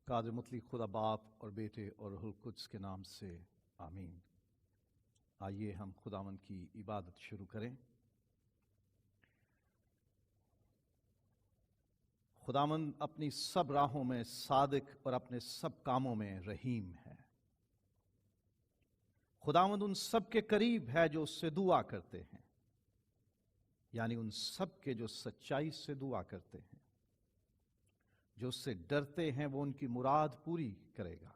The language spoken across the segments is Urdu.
قادر مطلق خدا باپ اور بیٹے اور روح القدس کے نام سے آمین۔ آئیے ہم خداوند کی عبادت شروع کریں۔ خداوند اپنی سب راہوں میں صادق اور اپنے سب کاموں میں رحیم ہے۔ خداوند ان سب کے قریب ہے جو اس سے دعا کرتے ہیں، یعنی ان سب کے جو سچائی سے دعا کرتے ہیں۔ جو اس سے ڈرتے ہیں وہ ان کی مراد پوری کرے گا،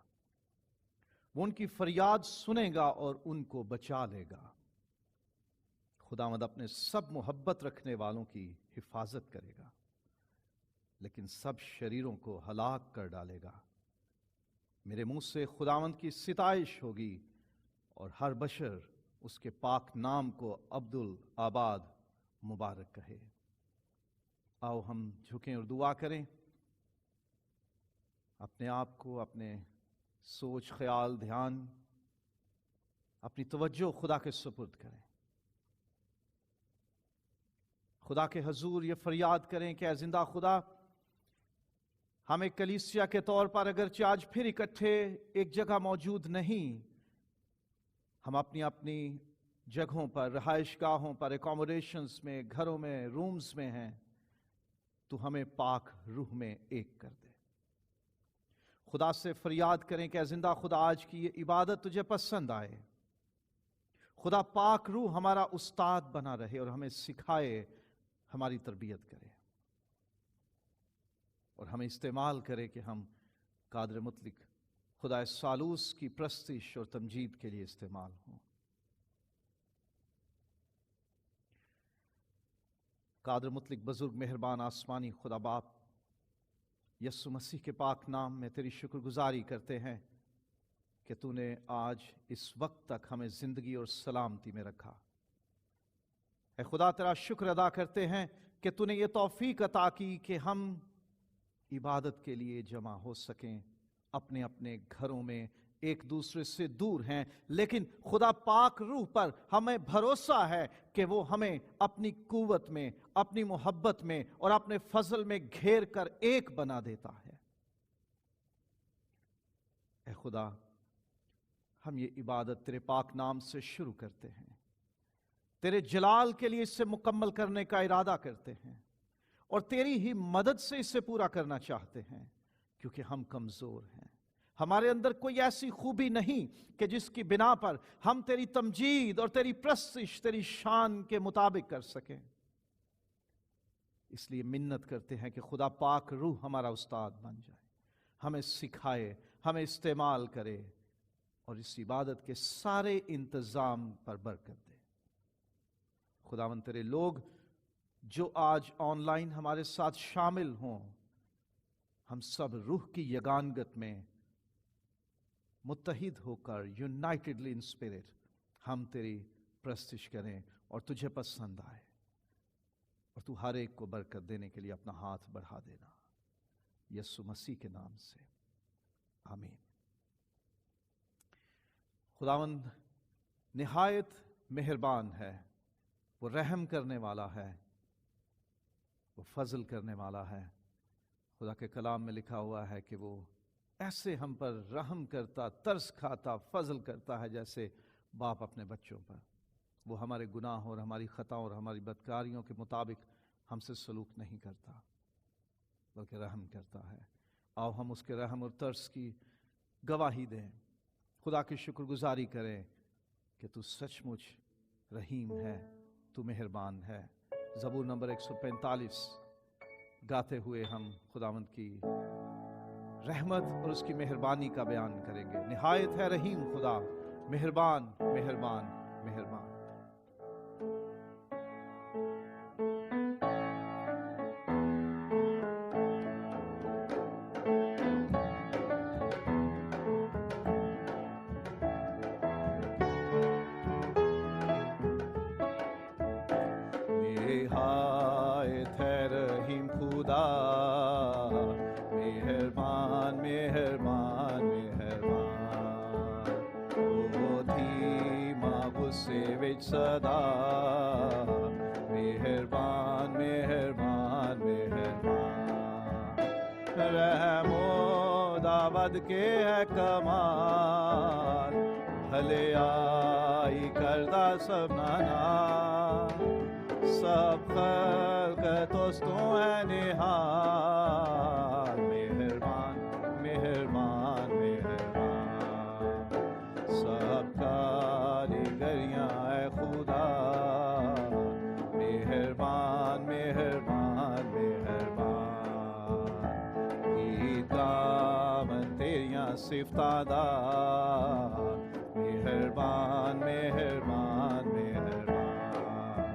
وہ ان کی فریاد سنے گا اور ان کو بچا لے گا۔ خداوند اپنے سب محبت رکھنے والوں کی حفاظت کرے گا، لیکن سب شریروں کو ہلاک کر ڈالے گا۔ میرے منہ سے خداوند کی ستائش ہوگی اور ہر بشر اس کے پاک نام کو عبدالآباد مبارک کہے۔ آؤ ہم جھکیں اور دعا کریں، اپنے آپ کو، اپنے سوچ، خیال، دھیان، اپنی توجہ خدا کے سپرد کریں۔ خدا کے حضور یہ فریاد کریں کہ اے زندہ خدا، ہم ایک کلیسیا کے طور پر اگرچہ آج پھر اکٹھے ایک جگہ موجود نہیں، ہم اپنی اپنی جگہوں پر، رہائش گاہوں پر، اکوموڈیشنز میں، گھروں میں، رومز میں ہیں، تو ہمیں پاک روح میں ایک کر دے۔ خدا سے فریاد کریں کہ اے زندہ خدا، آج کی یہ عبادت تجھے پسند آئے۔ خدا پاک روح ہمارا استاد بنا رہے اور ہمیں سکھائے، ہماری تربیت کرے اور ہمیں استعمال کرے کہ ہم قادر مطلق خدا ثالوث کی پرستش اور تمجید کے لیے استعمال ہوں۔ قادر مطلق بزرگ مہربان آسمانی خدا باپ، یسوع مسیح کے پاک نام میں تیری شکر گزاری کرتے ہیں کہ تو نے آج اس وقت تک ہمیں زندگی اور سلامتی میں رکھا۔ اے خدا، تیرا شکر ادا کرتے ہیں کہ تو نے یہ توفیق عطا کی کہ ہم عبادت کے لیے جمع ہو سکیں۔ اپنے اپنے گھروں میں ایک دوسرے سے دور ہیں، لیکن خدا پاک روح پر ہمیں بھروسہ ہے کہ وہ ہمیں اپنی قوت میں، اپنی محبت میں اور اپنے فضل میں گھیر کر ایک بنا دیتا ہے۔ اے خدا، ہم یہ عبادت تیرے پاک نام سے شروع کرتے ہیں، تیرے جلال کے لیے اس سے مکمل کرنے کا ارادہ کرتے ہیں اور تیری ہی مدد سے اسے پورا کرنا چاہتے ہیں، کیونکہ ہم کمزور ہیں۔ ہمارے اندر کوئی ایسی خوبی نہیں کہ جس کی بنا پر ہم تیری تمجید اور تیری پرستش تیری شان کے مطابق کر سکیں۔ اس لیے منت کرتے ہیں کہ خدا پاک روح ہمارا استاد بن جائے، ہمیں سکھائے، ہمیں استعمال کرے اور اس عبادت کے سارے انتظام پر برکت دے۔ خداوند، تیرے لوگ جو آج آن لائن ہمارے ساتھ شامل ہوں، ہم سب روح کی یگانگت میں متحد ہو کر، یونائٹڈلی ان اسپرٹ، ہم تیری پرستش کریں اور تجھے پسند آئے، اور تو ہر ایک کو برکت دینے کے لیے اپنا ہاتھ بڑھا دینا، یسوع مسیح کے نام سے آمین۔ خداوند نہایت مہربان ہے، وہ رحم کرنے والا ہے، وہ فضل کرنے والا ہے۔ خدا کے کلام میں لکھا ہوا ہے کہ وہ ایسے ہم پر رحم کرتا، ترس کھاتا، فضل کرتا ہے جیسے باپ اپنے بچوں پر۔ وہ ہمارے گناہوں اور ہماری خطاؤں اور ہماری بدکاریوں کے مطابق ہم سے سلوک نہیں کرتا، بلکہ رحم کرتا ہے۔ آؤ ہم اس کے رحم اور ترس کی گواہی دیں، خدا کی شکر گزاری کریں کہ تو سچ مچ رحیم ہے، تو مہربان ہے۔ زبور نمبر 145 گاتے ہوئے ہم خداوند کی رحمت اور اس کی مہربانی کا بیان کریں گے۔ نہایت ہے رحیم خدا، مہربان مہربان مہربان۔ نہایت ہے رحیم خدا، مہربان مہربان مہربان، او دھیما غصے وچ سدا، مہربان مہربان مہربان، رحم دا خداوند کے ہے کمال، بھلے آئی کردہ سب نانا، سب خلق توستوں ہے نہال، مہربان مہربان مہربان، سب کاریگریاں اے خدا، مہربان مہربان مہربان، دامن تیریاں صفتادہ، مہربان مہربان مہربان،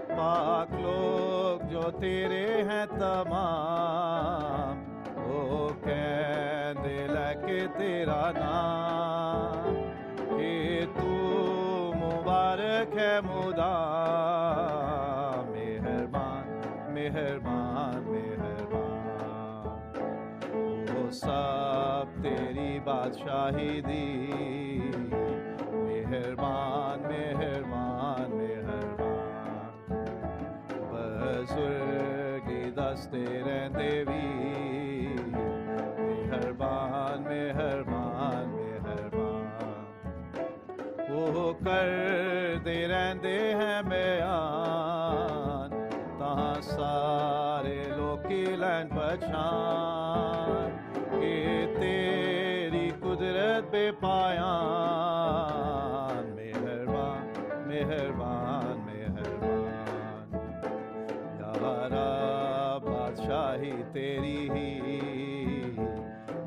پاک لوگ جو تیرے ہیں تمام، وہ کہندے لے تیرا نام، کہ تو مبارک ہے مدام، مہربان مہربان مہربان، وہ سب تیری بادشاہی دی، مہربان مہربان مہربان، بزرگی دستے رہندے بھی، مہربان مہربان مہربان، وہ کر دے رہندے ہیں بیان، تاں سارے لوگ کی لین پہچان، کہ تیری قدرت بے پایان، مہربان مہربان مہربان، یا رب بادشاہی تیری ہی،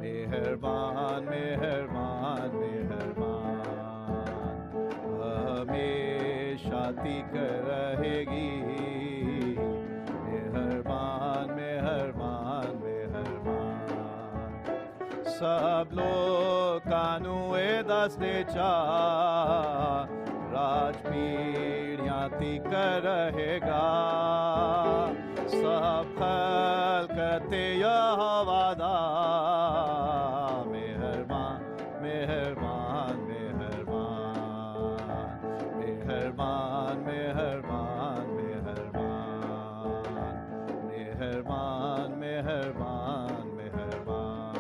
مہربان مہربان مہربان، ہمیشہ تیکر رہے گی، مہربان مہربان مہربان، سب لوگ کانوے دستے چاہ، راج پیڑیاں تیکر رہے گا، سب خلق یہوہ دا، مہربان مہربان مہربان، مہربان مہربان مہربان، مہربان مہربان مہربان۔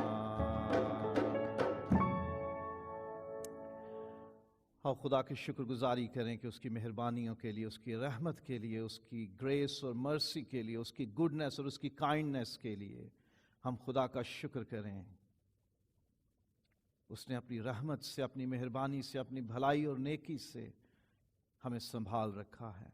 اور خدا کی شکر گزاری کریں کہ اس کی مہربانیوں کے لیے، اس کی رحمت کے لیے، اس کی گریس اور مرسی کے لیے، اس کی گڈنس اور اس کی کائنڈنس کے لیے ہم خدا کا شکر کریں۔ اس نے اپنی رحمت سے، اپنی مہربانی سے، اپنی بھلائی اور نیکی سے ہمیں سنبھال رکھا ہے۔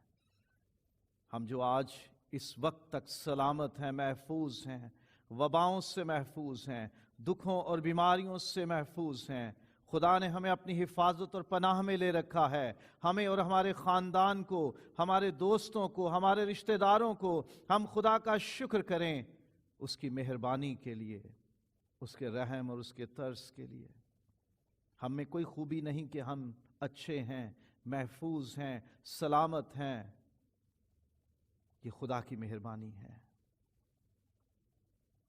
ہم جو آج اس وقت تک سلامت ہیں، محفوظ ہیں، وباؤں سے محفوظ ہیں، دکھوں اور بیماریوں سے محفوظ ہیں، خدا نے ہمیں اپنی حفاظت اور پناہ میں لے رکھا ہے۔ ہمیں اور ہمارے خاندان کو، ہمارے دوستوں کو، ہمارے رشتہ داروں کو ہم خدا کا شکر کریں اس کی مہربانی کے لیے، اس کے رحم اور اس کے ترس کے لیے۔ ہم میں کوئی خوبی نہیں کہ ہم اچھے ہیں، محفوظ ہیں، سلامت ہیں، یہ خدا کی مہربانی ہے۔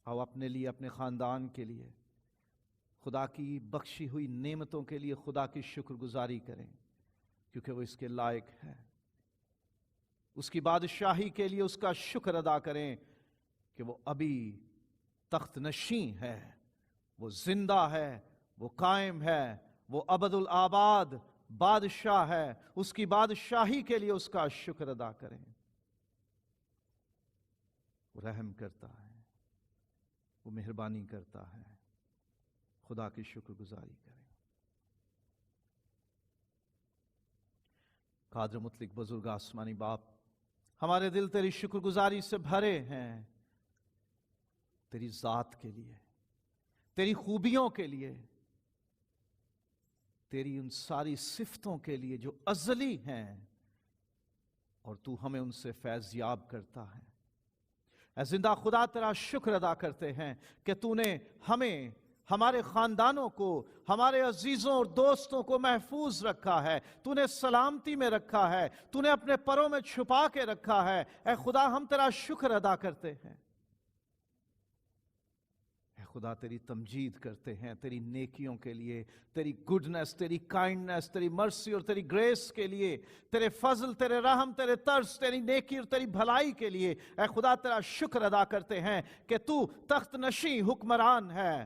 آؤ اپنے لیے، اپنے خاندان کے لیے، خدا کی بخشی ہوئی نعمتوں کے لیے خدا کی شکر گزاری کریں، کیونکہ وہ اس کے لائق ہے۔ اس کی بادشاہی کے لیے اس کا شکر ادا کریں کہ وہ ابھی تخت نشین ہے، وہ زندہ ہے، وہ قائم ہے، وہ ابد الآباد بادشاہ ہے۔ اس کی بادشاہی کے لیے اس کا شکر ادا کریں۔ وہ رحم کرتا ہے، وہ مہربانی کرتا ہے، خدا کی شکر گزاری کریں۔ قادر مطلق بزرگ آسمانی باپ، ہمارے دل تیری شکر گزاری سے بھرے ہیں، تیری ذات کے لیے، تیری خوبیوں کے لیے، تیری ان ساری صفتوں کے لیے جو ازلی ہیں اور تو ہمیں ان سے فیض یاب کرتا ہے۔ اے زندہ خدا، تیرا شکر ادا کرتے ہیں کہ تو نے ہمیں، ہمارے خاندانوں کو، ہمارے عزیزوں اور دوستوں کو محفوظ رکھا ہے، تو نے سلامتی میں رکھا ہے، تو نے اپنے پروں میں چھپا کے رکھا ہے۔ اے خدا، ہم تیرا شکر ادا کرتے ہیں۔ اے خدا، تیری تمجید کرتے ہیں تیری نیکیوں کے لیے، تیری گڈنس، تیری کائنڈنس، تیری مرسی اور تیری گریس کے لیے، تیرے فضل، تیرے رحم، تیرے ترس، تیری نیکی اور تیری بھلائی کے لیے۔ اے خدا، تیرا شکر ادا کرتے ہیں کہ تو تخت نشین حکمران ہے،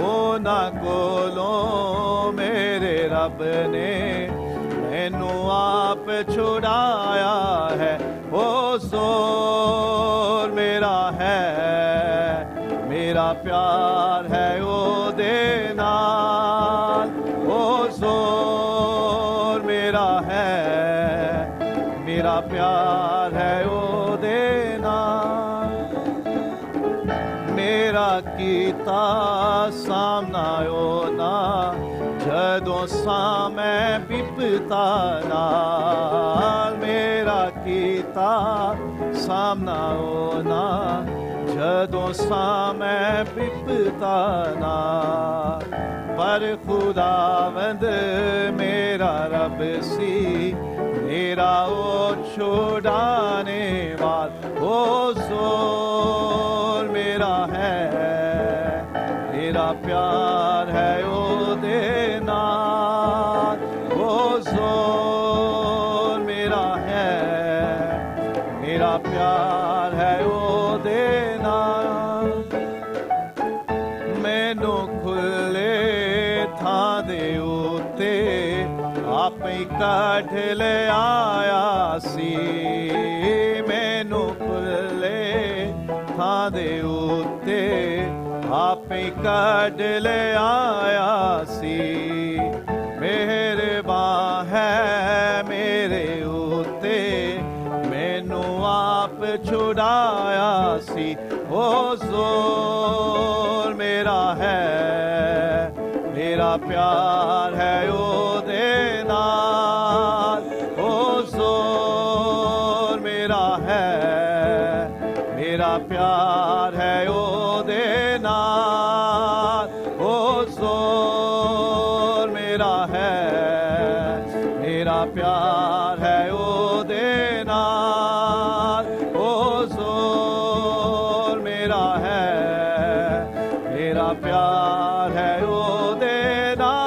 ਉਹਨਾਂ ਕੋਲੋਂ ਮੇਰੇ ਰੱਬ ਨੇ ਮੈਨੂੰ ਆਪ ਛੁਡਾਇਆ ਹੈ। ਉਹ ਜ਼ੋਰ ਮੇਰਾ ਹੈ, ਮੇਰਾ ਪਿਆਰ ਹੈ ਉਹਦੇ ਨਾਲ। ਉਹ ਜ਼ੋਰ ਮੇਰਾ ਹੈ, ਮੇਰਾ ਪਿਆਰ ਹੈ ਉਹਦੇ ਨਾਲ। ਮੇਰਾ ਕੀਤਾ ਸਾਹਮਣਾ ਉਹਨਾਂ ਜਦੋਂ ਸਾਂ ਮੈਂ ਬਿਪਤਾ ਨਾਲ। ਮੇਰਾ ਕੀਤਾ ਸਾਹਮਣਾ ਉਹਨਾਂ ਜਦੋਂ ਸਾਂ ਮੈਂ ਬਿਪਤਾ ਨਾਲ। ਪਰ ਖੁਦਾਵੰਦ ਮੇਰਾ ਰੱਬ ਸੀ, ਮੇਰਾ ਉਹ ਛੁਡਾਣੇ ਵਾਲਾ। ਉਹ ਜ਼ੋਰ ਮੇਰਾ ਹੈ, ਮੇਰਾ ਪਿਆਰ ਹੈ ਉਹਦੇ ਨਾਲ। ਉਹ ਜ਼ੋਰ ਮੇਰਾ ਹੈ, ਮੇਰਾ ਪਿਆਰ ਹੈ ਉਹਦੇ ਨਾਲ। ਮੈਨੂੰ ਖੁੱਲੇ ਥਾਂ ਦੇ ਉੱਤੇ ਆਪੇ ਕੱਢ ਲਿਆਇਆ ਸੀ। ਮੈਨੂੰ ਖੁੱਲੇ ਥਾਂ ਦੇ ਉੱਤੇ ਆਪੇ ਕੱਢ ਲਿਆਇਆ ਸੀ। ਮਿਹਰਬਾਨ ਹੈ ਮੇਰੇ ਉੱਤੇ, ਮੈਨੂੰ ਆਪ ਛੁਡਾਇਆ ਸੀ। ਉਹ ਜ਼ੋਰ ਮੇਰਾ ਹੈ, ਮੇਰਾ ਪਿਆਰ ਹੈ ਉਹਦੇ ਨਾਲ। ਉਹ ਜ਼ੋਰ ਮੇਰਾ ਹੈ, ਮੇਰਾ ਪਿਆਰ ਹੈ ਉਹਦੇ ਨਾਲ। ਉਹ ਜ਼ੋਰ ਮੇਰਾ ਹੈ, ਮੇਰਾ ਪਿਆਰ ਹੈ ਉਹਦੇ ਨਾਲ। ਉਹ ਜ਼ੋਰ ਮੇਰਾ ਹੈ, ਮੇਰਾ ਪਿਆਰ ਹੈ ਉਹਦੇ ਨਾਲ।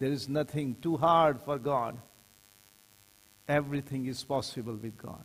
There is nothing too hard for God. Everything is possible with God.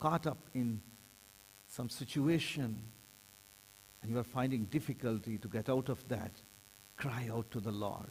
caught up in some situation and you are finding difficulty to get out of that, cry out to the Lord.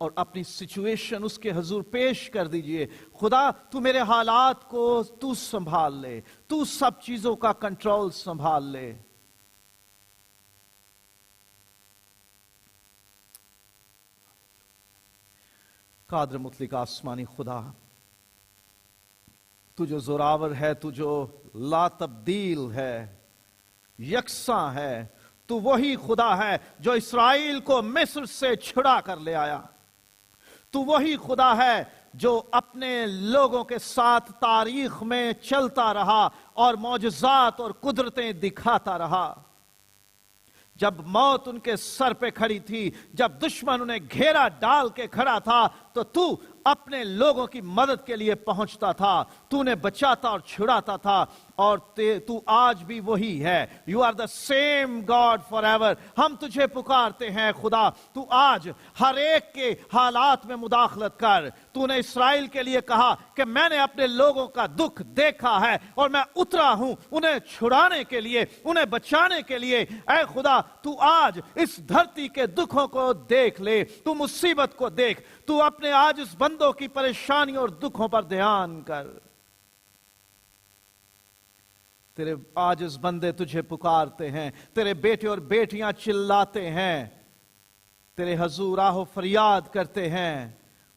اور اپنی سچویشن اس کے حضور پیش کر دیجئے. خدا تو میرے حالات کو تو سنبھال لے, تو سب چیزوں کا کنٹرول سنبھال لے. قادر مطلق آسمانی خدا, تو جو زوراور ہے, تو جو لا تبدیل ہے, یکساں ہے, تو وہی خدا ہے جو اسرائیل کو مصر سے چھڑا کر لے آیا. تو وہی خدا ہے جو اپنے لوگوں کے ساتھ تاریخ میں چلتا رہا اور معجزات اور قدرتیں دکھاتا رہا. جب موت ان کے سر پہ کھڑی تھی, جب دشمن انہیں گھیرا ڈال کے کھڑا تھا, تو اپنے لوگوں کی مدد کے لیے پہنچتا تھا. تو نے بچاتا اور چھڑاتا تھا, اور تو آج بھی وہی ہے. You are the same God forever. ہم تجھے پکارتے ہیں خدا, تو آج ہر ایک کے حالات میں مداخلت کر. تو نے اسرائیل کے لیے کہا کہ میں نے اپنے لوگوں کا دکھ دیکھا ہے اور میں اترا ہوں انہیں چھڑانے کے لیے, انہیں بچانے کے لیے. اے خدا, تو آج اس دھرتی کے دکھوں کو دیکھ لے, تو مصیبت کو دیکھ, تو اپنے آج اس بندوں کی پریشانی اور دکھوں پر دھیان کر. تیرے عاجز بندے تجھے پکارتے ہیں, تیرے بیٹے اور بیٹیاں چلاتے ہیں, تیرے حضور آہو فریاد کرتے ہیں.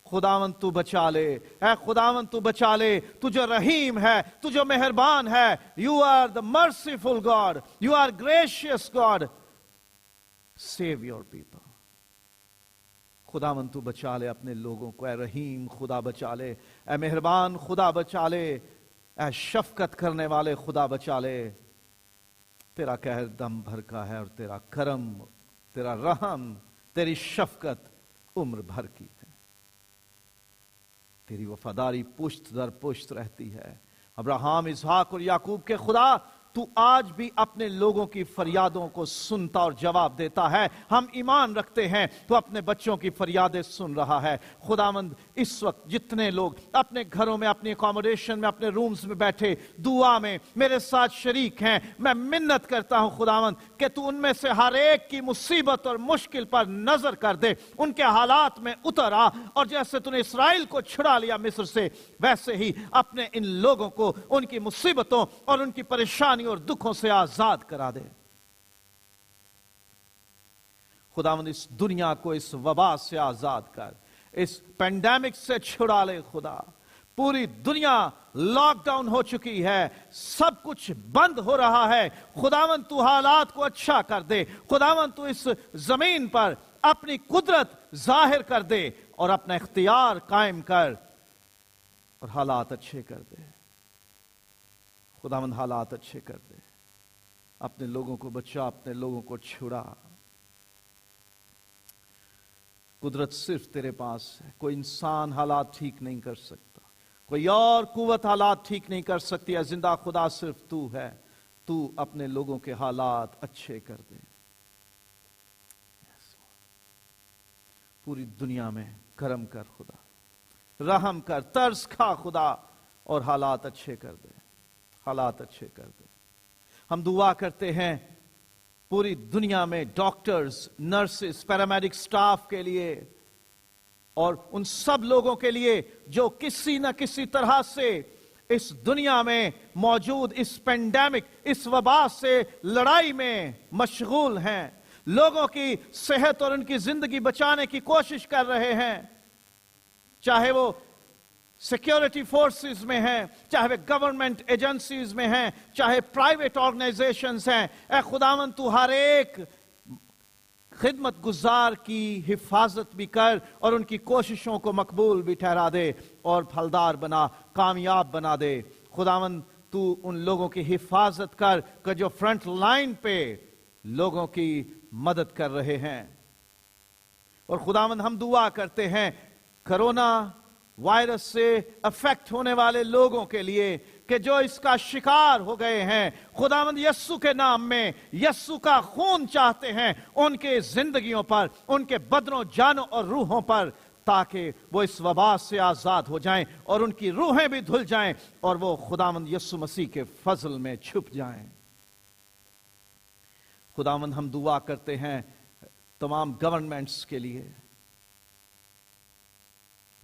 خداوند تو بچا لے, اے خداوند تو بچا لے. تو جو رحیم ہے, تو جو مہربان ہے, you are the merciful God, you are gracious God. Save your people. خداوند تو بچا لے اپنے لوگوں کو. اے رحیم خدا بچا لے, اے مہربان خدا بچا لے, اے شفقت کرنے والے خدا بچا لے. تیرا قہر دم بھر کا ہے اور تیرا کرم, تیرا رحم, تیری شفقت عمر بھر کی ہے. تیری وفاداری پشت در پشت رہتی ہے. ابراہیم, اسحاق اور یعقوب کے خدا, تو آج بھی اپنے لوگوں کی فریادوں کو سنتا اور جواب دیتا ہے. ہم ایمان رکھتے ہیں تو اپنے بچوں کی فریادیں سن رہا ہے. خداوند اس وقت جتنے لوگ اپنے گھروں میں, اپنی اکاموڈیشن میں, اپنے رومز میں بیٹھے دعا میں میرے ساتھ شریک ہیں, میں منت کرتا ہوں خداوند کہ تو ان میں سے ہر ایک کی مصیبت اور مشکل پر نظر کر دے, ان کے حالات میں اتر آ, اور جیسے تو نے اسرائیل کو چھڑا لیا مصر سے, ویسے ہی اپنے ان لوگوں کو ان کی مصیبتوں اور ان کی پریشانی اور دکھوں سے آزاد کرا دے. خداوند اس دنیا کو اس وبا سے آزاد کر, اس پینڈیمک سے چھڑا لے. خدا, پوری دنیا لاک ڈاؤن ہو چکی ہے, سب کچھ بند ہو رہا ہے. خداوند تو حالات کو اچھا کر دے. خداوند تو اس زمین پر اپنی قدرت ظاہر کر دے اور اپنا اختیار قائم کر اور حالات اچھے کر دے. خداوند حالات اچھے کر دے. اپنے لوگوں کو بچا, اپنے لوگوں کو چھڑا. قدرت صرف تیرے پاس ہے. کوئی انسان حالات ٹھیک نہیں کر سکتا, کوئی اور قوت حالات ٹھیک نہیں کر سکتی ہے. زندہ خدا صرف تو ہے. تو اپنے لوگوں کے حالات اچھے کر دے. پوری دنیا میں کرم کر خدا, رحم کر, ترس کھا خدا, اور حالات اچھے کر دے, حالات اچھے کر دے. ہم دعا کرتے ہیں پوری دنیا میں ڈاکٹرز, نرسز, پیرامیڈک سٹاف کے لیے, اور ان سب لوگوں کے لیے جو کسی نہ کسی طرح سے اس دنیا میں موجود اس پینڈیمک, اس وبا سے لڑائی میں مشغول ہیں. لوگوں کی صحت اور ان کی زندگی بچانے کی کوشش کر رہے ہیں, چاہے وہ سیکیورٹی فورسز میں ہیں, چاہے وہ گورنمنٹ ایجنسیز میں ہیں, چاہے پرائیویٹ آرگنائزیشنز ہیں. اے خداوند تو ہر ایک خدمت گزار کی حفاظت بھی کر اور ان کی کوششوں کو مقبول بھی ٹھہرا دے اور پھلدار بنا, کامیاب بنا دے. خداوند تو ان لوگوں کی حفاظت کر کہ جو فرنٹ لائن پہ لوگوں کی مدد کر رہے ہیں. اور خداوند ہم دعا کرتے ہیں کرونا وائرس سے افیکٹ ہونے والے لوگوں کے لیے کہ جو اس کا شکار ہو گئے ہیں, خداوند یسوع کے نام میں یسوع کا خون چاہتے ہیں ان کے زندگیوں پر, ان کے بدنوں, جانوں اور روحوں پر, تاکہ وہ اس وبا سے آزاد ہو جائیں اور ان کی روحیں بھی دھل جائیں اور وہ خداوند یسوع مسیح کے فضل میں چھپ جائیں. خداوند ہم دعا کرتے ہیں تمام گورنمنٹس کے لیے,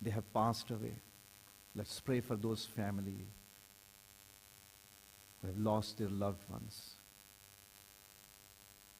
They have passed away. Let's pray for those family who have lost their loved ones.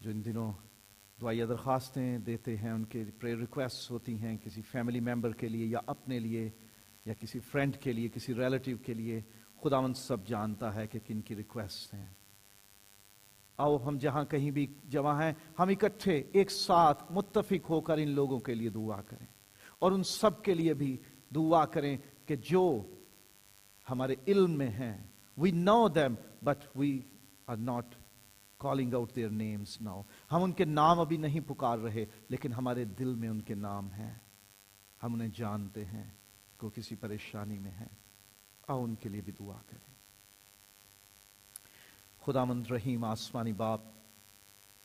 جو ان دنوں دعائیہ درخواستیں دیتے ہیں، ان کے پریئر ریکویسٹ ہوتی ہیں کسی فیملی ممبر کے لیے یا اپنے لیے یا کسی فرینڈ کے لیے، کسی ریلیٹیو کے لیے، خداوند سب جانتا ہے کہ کن کی ریکویسٹ ہیں۔ آؤ ہم جہاں کہیں بھی جمع ہیں، ہم اکٹھے ایک ساتھ متفق ہو کر ان لوگوں کے لیے دعا کریں، اور ان سب کے لیے بھی دعا کریں کہ جو ہمارے علم میں ہیں، we know them but we are not calling out their names now۔ ہم ان کے نام ابھی نہیں پکار رہے، لیکن ہمارے دل میں ان کے نام ہیں، ہم انہیں جانتے ہیں کہ وہ کسی پریشانی میں ہیں۔ آؤ ان کے لیے بھی دعا کریں۔ خداوند رحیم آسمانی باپ،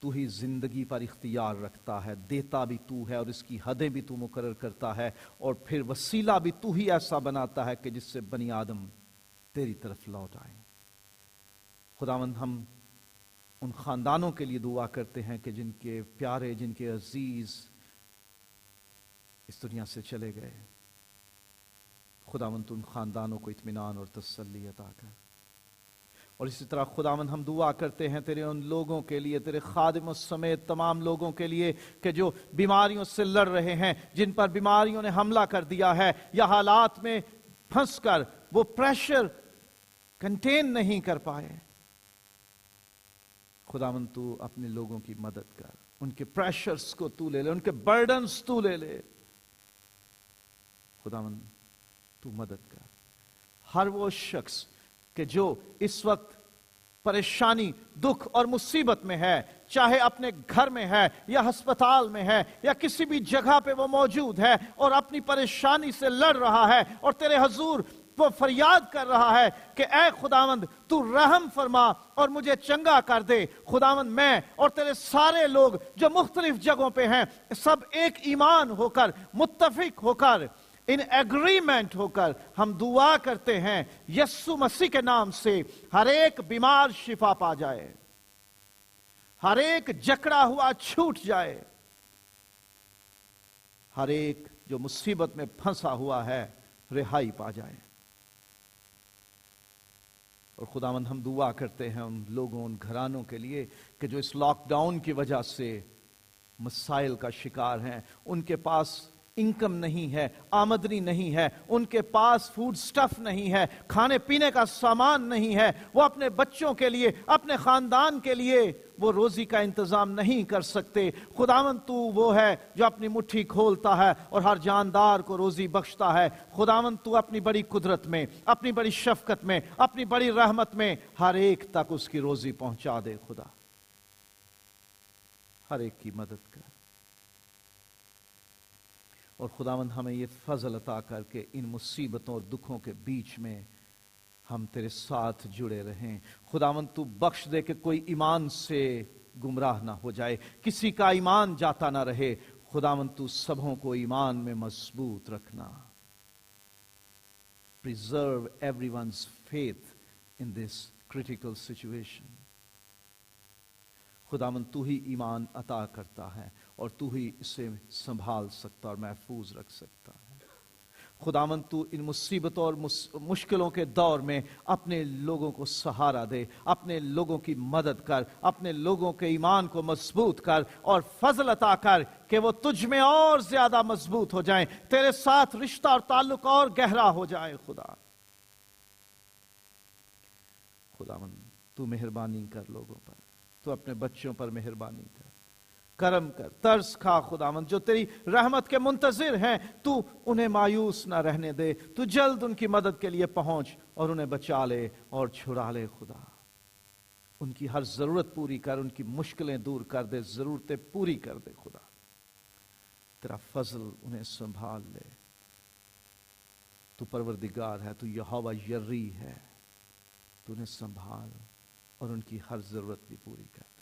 تو ہی زندگی پر اختیار رکھتا ہے، دیتا بھی تو ہے اور اس کی حدیں بھی تو مقرر کرتا ہے، اور پھر وسیلہ بھی تو ہی ایسا بناتا ہے کہ جس سے بنی آدم تیری طرف لوٹ آئیں۔ خداوند ہم ان خاندانوں کے لیے دعا کرتے ہیں کہ جن کے پیارے، جن کے عزیز اس دنیا سے چلے گئے۔ خداوند ان خاندانوں کو اطمینان اور تسلی عطا کر۔ اور اسی طرح خداوند ہم دعا کرتے ہیں تیرے ان لوگوں کے لیے، تیرے خادموں سمیت تمام لوگوں کے لیے کہ جو بیماریوں سے لڑ رہے ہیں، جن پر بیماریوں نے حملہ کر دیا ہے، یا حالات میں پھنس کر وہ پریشر کنٹین نہیں کر پائے۔ خداوند تو اپنے لوگوں کی مدد کر، ان کے پریشرز کو تو لے لے، ان کے برڈنز تو لے لے۔ خداوند تو مدد کر۔ ہر وہ شخص کہ جو اس وقت پریشانی، دکھ اور مصیبت میں ہے، چاہے اپنے گھر میں ہے یا ہسپتال میں ہے یا کسی بھی جگہ پہ وہ موجود ہے اور اپنی پریشانی سے لڑ رہا ہے اور تیرے حضور وہ فریاد کر رہا ہے کہ اے خداوند تو رحم فرما اور مجھے چنگا کر دے۔ خداوند میں اور تیرے سارے لوگ جو مختلف جگہوں پہ ہیں، سب ایک ایمان ہو کر، متفق ہو کر، ان ایگریمنٹ ہو کر ہم دعا کرتے ہیں یسوع مسیح کے نام سے، ہر ایک بیمار شفا پا جائے، ہر ایک جکڑا ہوا چھوٹ جائے، ہر ایک جو مصیبت میں پھنسا ہوا ہے رہائی پا جائے۔ اور خداوند ہم دعا کرتے ہیں ان لوگوں، ان گھرانوں کے لیے کہ جو اس لاک ڈاؤن کی وجہ سے مسائل کا شکار ہیں، ان کے پاس انکم نہیں ہے، آمدنی نہیں ہے، ان کے پاس فوڈ سٹف نہیں ہے، کھانے پینے کا سامان نہیں ہے، وہ اپنے بچوں کے لیے، اپنے خاندان کے لیے وہ روزی کا انتظام نہیں کر سکتے۔ خداوند تو وہ ہے جو اپنی مٹھی کھولتا ہے اور ہر جاندار کو روزی بخشتا ہے۔ خداوند تو اپنی بڑی قدرت میں، اپنی بڑی شفقت میں، اپنی بڑی رحمت میں ہر ایک تک اس کی روزی پہنچا دے۔ خدا ہر ایک کی مدد کر، اور خداوند ہمیں یہ فضل عطا کر کے ان مصیبتوں اور دکھوں کے بیچ میں ہم تیرے ساتھ جڑے رہیں۔ خداوند تو بخش دے کہ کوئی ایمان سے گمراہ نہ ہو جائے، کسی کا ایمان جاتا نہ رہے۔ خداوند تو سبوں کو ایمان میں مضبوط رکھنا۔ Preserve everyone's faith in this critical situation۔ خداوند تو ہی ایمان عطا کرتا ہے اور تو ہی اسے سنبھال سکتا اور محفوظ رکھ سکتا ہے۔ خداوند تو ان مصیبتوں اور مشکلوں کے دور میں اپنے لوگوں کو سہارا دے، اپنے لوگوں کی مدد کر، اپنے لوگوں کے ایمان کو مضبوط کر اور فضل عطا کر کہ وہ تجھ میں اور زیادہ مضبوط ہو جائیں، تیرے ساتھ رشتہ اور تعلق اور گہرا ہو جائے۔ خداوند تو مہربانی کر لوگوں پر، تو اپنے بچوں پر مہربانی کر، کرم کر، ترس کھا خداوند، جو تیری رحمت کے منتظر ہیں تو انہیں مایوس نہ رہنے دے، تو جلد ان کی مدد کے لیے پہنچ اور انہیں بچا لے اور چھڑا لے۔ خدا ان کی ہر ضرورت پوری کر، ان کی مشکلیں دور کر دے، ضرورتیں پوری کر دے۔ خدا تیرا فضل انہیں سنبھال لے۔ تو پروردگار ہے، تو یہوہ یری ہے، تو انہیں سنبھال اور ان کی ہر ضرورت بھی پوری کر دے۔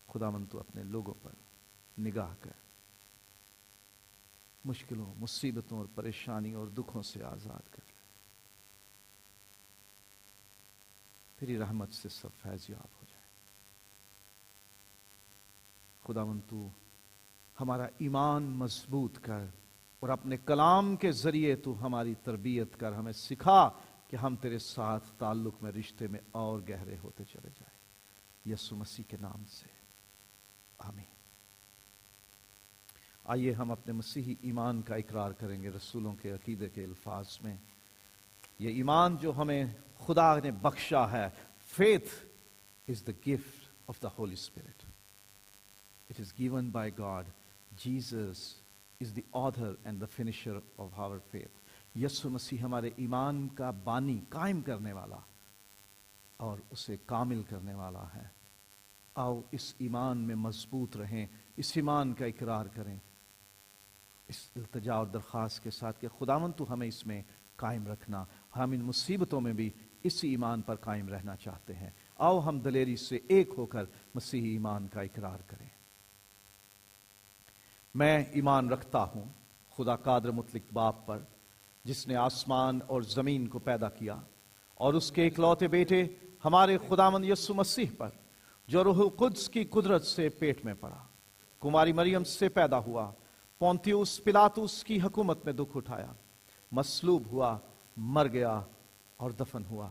خداوند تو اپنے لوگوں پر نگاہ کر، مشکلوں، مصیبتوں اور پریشانیوں اور دکھوں سے آزاد کر لے۔ تیری رحمت سے سب فیض یاب ہو جائے۔ خداوند تو ہمارا ایمان مضبوط کر اور اپنے کلام کے ذریعے تو ہماری تربیت کر، ہمیں سکھا کہ ہم تیرے ساتھ تعلق میں، رشتے میں اور گہرے ہوتے چلے جائیں۔ یسوع مسیح کے نام سے آمین۔ آئیے ہم اپنے مسیحی ایمان کا اقرار کریں گے رسولوں کے عقیدے کے الفاظ میں۔ یہ ایمان جو ہمیں خدا نے بخشا ہے، faith is the gift of the Holy Spirit. It is given by God. Jesus is the author and the finisher of our faith. یسوع مسیح ہمارے ایمان کا بانی، قائم کرنے والا اور اسے کامل کرنے والا ہے۔ آؤ اس ایمان میں مضبوط رہیں، اس ایمان کا اقرار کریں، اس التجا اور درخواست کے ساتھ کہ خداوند تو ہمیں اس میں قائم رکھنا۔ ہم ان مصیبتوں میں بھی اس ایمان پر قائم رہنا چاہتے ہیں۔ آؤ ہم دلیری سے ایک ہو کر مسیحی ایمان کا اقرار کریں۔ میں ایمان رکھتا ہوں خدا قادر مطلق باپ پر، جس نے آسمان اور زمین کو پیدا کیا، اور اس کے اکلوتے بیٹے ہمارے خداوند یسوع مسیح پر، جو روح القدس کی قدرت سے پیٹ میں پڑا، کماری مریم سے پیدا ہوا، پونتیوس پلاطس کی حکومت میں دکھ اٹھایا، مصلوب ہوا، مر گیا اور دفن ہوا،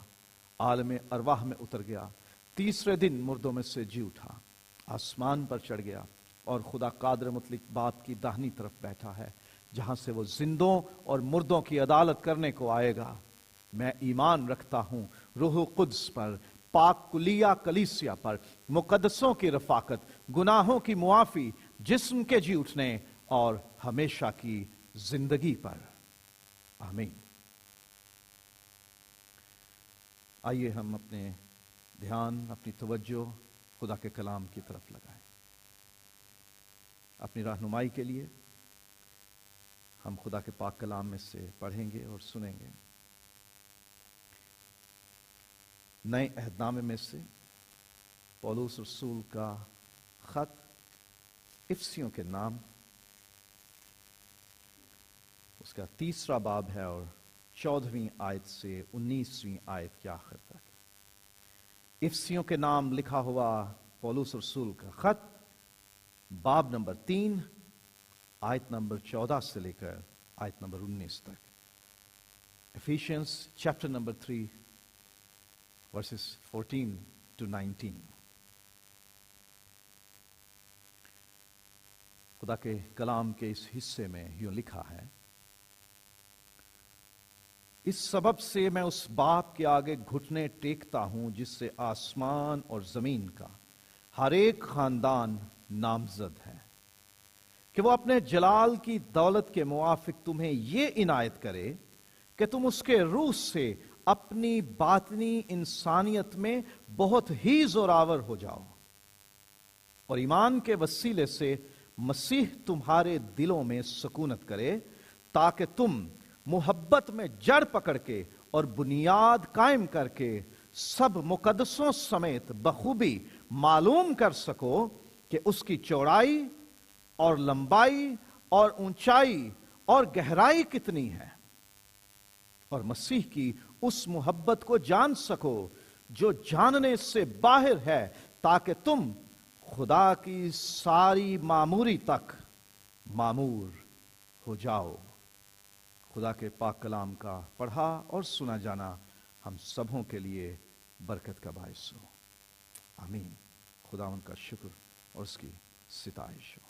عالم ارواح میں اتر گیا، تیسرے دن مردوں میں سے جی اٹھا، آسمان پر چڑھ گیا اور خدا قادر مطلق باپ کی داہنی طرف بیٹھا ہے، جہاں سے وہ زندوں اور مردوں کی عدالت کرنے کو آئے گا۔ میں ایمان رکھتا ہوں روح القدس پر، پاک کلیہ کلیسیا پر، مقدسوں کی رفاقت، گناہوں کی معافی، جسم کے جی اٹھنے اور ہمیشہ کی زندگی پر۔ آمین۔ آئیے ہم اپنے دھیان، اپنی توجہ خدا کے کلام کی طرف لگائیں۔ اپنی رہنمائی کے لیے ہم خدا کے پاک کلام میں سے پڑھیں گے اور سنیں گے۔ نئے عہد نامے میں سے پولس رسول کا خط افسیوں کے نام، اس کا 3 باب ہے اور 14ویں آیت سے 19ویں آیت کے آخر تک۔ افسیوں کے نام لکھا ہوا پولس رسول کا خط، باب نمبر 3، آیت نمبر 14 سے لے کر آیت نمبر 19 تک۔ Ephesians chapter number 3 verses 14 to 19۔ خدا کے کلام کے اس حصے میں یوں لکھا ہے، اس سبب سے میں اس باپ کے آگے گھٹنے ٹیکتا ہوں جس سے آسمان اور زمین کا ہر ایک خاندان نامزد ہے، کہ وہ اپنے جلال کی دولت کے موافق تمہیں یہ عنایت کرے کہ تم اس کے روح سے اپنی باطنی انسانیت میں بہت ہی زوراور ہو جاؤ، اور ایمان کے وسیلے سے مسیح تمہارے دلوں میں سکونت کرے، تاکہ تم محبت میں جڑ پکڑ کے اور بنیاد قائم کر کے سب مقدسوں سمیت بخوبی معلوم کر سکو کہ اس کی چوڑائی اور لمبائی اور اونچائی اور گہرائی کتنی ہے، اور مسیح کی اس محبت کو جان سکو جو جاننے سے باہر ہے، تاکہ تم خدا کی ساری معموری تک معمور ہو جاؤ۔ خدا کے پاک کلام کا پڑھا اور سنا جانا ہم سبوں کے لیے برکت کا باعث ہو۔ آمین۔ خداوند کا شکر اور اس کی ستائش ہو۔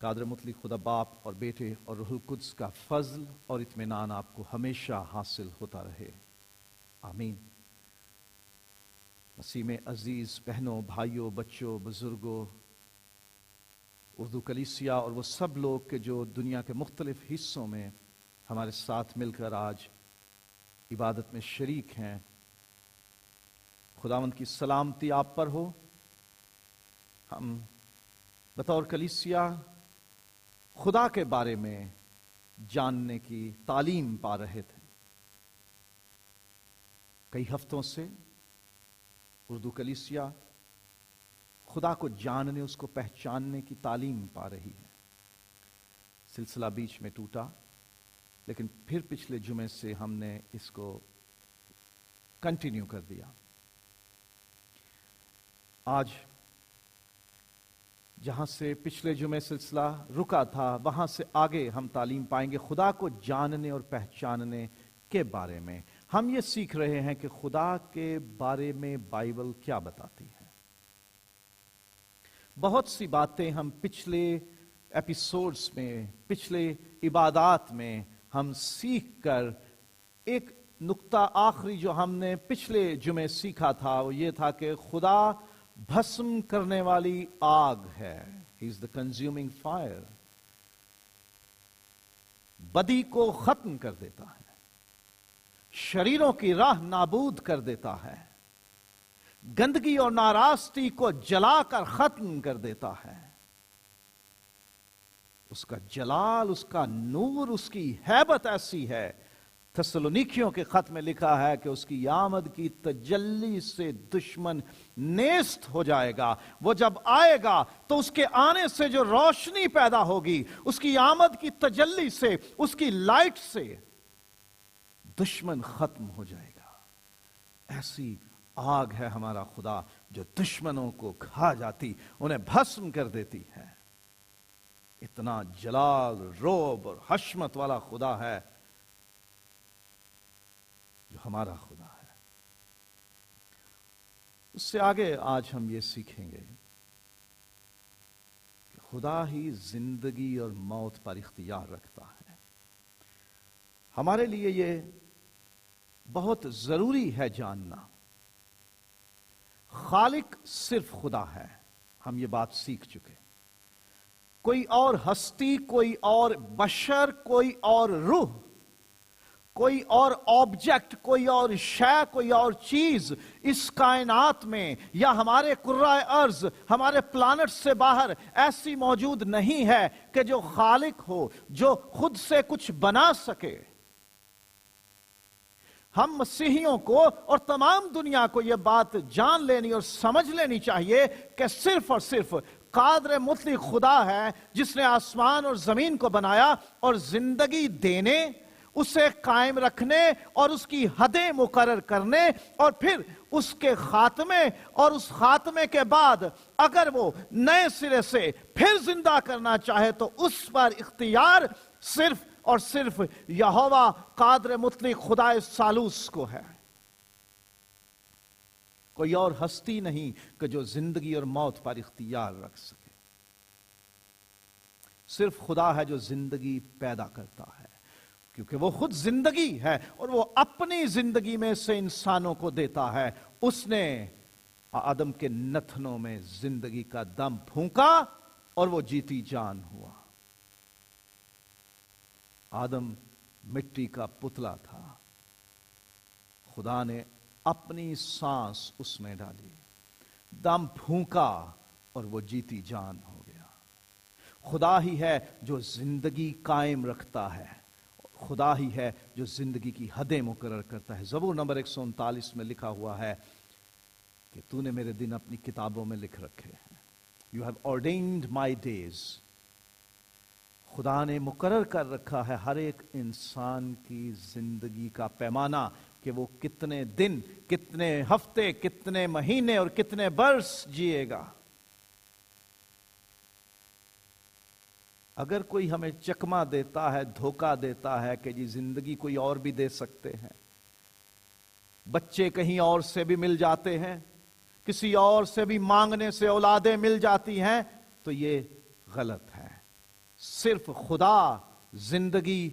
قادر مطلق خدا باپ اور بیٹے اور روح القدس کا فضل اور اطمینان آپ کو ہمیشہ حاصل ہوتا رہے۔ آمین۔ مسیح میں عزیز بہنوں، بھائیوں، بچوں، بزرگوں، اردو کلیسیا اور وہ سب لوگ کہ جو دنیا کے مختلف حصوں میں ہمارے ساتھ مل کر آج عبادت میں شریک ہیں، خداوند کی سلامتی آپ پر ہو۔ ہم بطور کلیسیا خدا کے بارے میں جاننے کی تعلیم پا رہے تھے۔ کئی ہفتوں سے اردو کلیسیا خدا کو جاننے، اس کو پہچاننے کی تعلیم پا رہی ہے۔ سلسلہ بیچ میں ٹوٹا، لیکن پھر پچھلے جمعے سے ہم نے اس کو کنٹینیو کر دیا۔ آج جہاں سے پچھلے جمعے سلسلہ رکا تھا، وہاں سے آگے ہم تعلیم پائیں گے خدا کو جاننے اور پہچاننے کے بارے میں۔ ہم یہ سیکھ رہے ہیں کہ خدا کے بارے میں بائبل کیا بتاتی ہے۔ بہت سی باتیں ہم پچھلے ایپیسوڈز میں، پچھلے عبادات میں ہم سیکھ کر، ایک نقطہ آخری جو ہم نے پچھلے جمعے سیکھا تھا وہ یہ تھا کہ خدا بھسم کرنے والی آگ ہے۔ He is the consuming fire۔ بدی کو ختم کر دیتا ہے، شریروں کی راہ نابود کر دیتا ہے، گندگی اور ناراستی کو جلا کر ختم کر دیتا ہے۔ اس کا جلال، اس کا نور، اس کی ہیبت ایسی ہے۔ تسلونیکیوں کے خط میں لکھا ہے کہ اس کی آمد کی تجلی سے دشمن نیست ہو جائے گا۔ وہ جب آئے گا تو اس کے آنے سے جو روشنی پیدا ہوگی، اس کی آمد کی تجلی سے، اس کی لائٹ سے دشمن ختم ہو جائے گا۔ ایسی آگ ہے ہمارا خدا جو دشمنوں کو کھا جاتی، انہیں بھسم کر دیتی ہے۔ اتنا جلال، رعب اور حشمت والا خدا ہے جو ہمارا خدا ہے۔ اس سے آگے آج ہم یہ سیکھیں گے کہ خدا ہی زندگی اور موت پر اختیار رکھتا ہے۔ ہمارے لیے یہ بہت ضروری ہے جاننا، خالق صرف خدا ہے۔ ہم یہ بات سیکھ چکے۔ کوئی اور ہستی، کوئی اور بشر، کوئی اور روح، کوئی اور آبجیکٹ، کوئی اور شے، کوئی اور چیز اس کائنات میں یا ہمارے کرۂ ارض، ہمارے پلانٹ سے باہر ایسی موجود نہیں ہے کہ جو خالق ہو، جو خود سے کچھ بنا سکے۔ ہم مسیحیوں کو اور تمام دنیا کو یہ بات جان لینی اور سمجھ لینی چاہیے کہ صرف اور صرف قادر مطلق خدا ہے جس نے آسمان اور زمین کو بنایا اور زندگی دینے، اسے قائم رکھنے اور اس کی حدیں مقرر کرنے، اور پھر اس کے خاتمے اور اس خاتمے کے بعد اگر وہ نئے سرے سے پھر زندہ کرنا چاہے تو اس پر اختیار صرف اور صرف یہوہ قادر مطلق خدا ثالوث کو ہے۔ کوئی اور ہستی نہیں کہ جو زندگی اور موت پر اختیار رکھ سکے۔ صرف خدا ہے جو زندگی پیدا کرتا ہے، کیونکہ وہ خود زندگی ہے اور وہ اپنی زندگی میں سے انسانوں کو دیتا ہے۔ اس نے آدم کے نتنوں میں زندگی کا دم پھونکا اور وہ جیتی جان ہوا۔ آدم مٹی کا پتلا تھا، خدا نے اپنی سانس اس میں ڈالی، دم پھونکا اور وہ جیتی جان ہو گیا۔ خدا ہی ہے جو زندگی قائم رکھتا ہے، خدا ہی ہے جو زندگی کی حدیں مقرر کرتا ہے۔ زبور نمبر 139 میں لکھا ہوا ہے کہ تو نے میرے دن اپنی کتابوں میں لکھ رکھے ہیں۔ You have ordained my days۔ خدا نے مقرر کر رکھا ہے ہر ایک انسان کی زندگی کا پیمانہ کہ وہ کتنے دن، کتنے ہفتے، کتنے مہینے اور کتنے برس جیے گا۔ اگر کوئی ہمیں چکما دیتا ہے، دھوکہ دیتا ہے کہ جی زندگی کوئی اور بھی دے سکتے ہیں، بچے کہیں اور سے بھی مل جاتے ہیں، کسی اور سے بھی مانگنے سے اولادیں مل جاتی ہیں، تو یہ غلط ہے۔ صرف خدا زندگی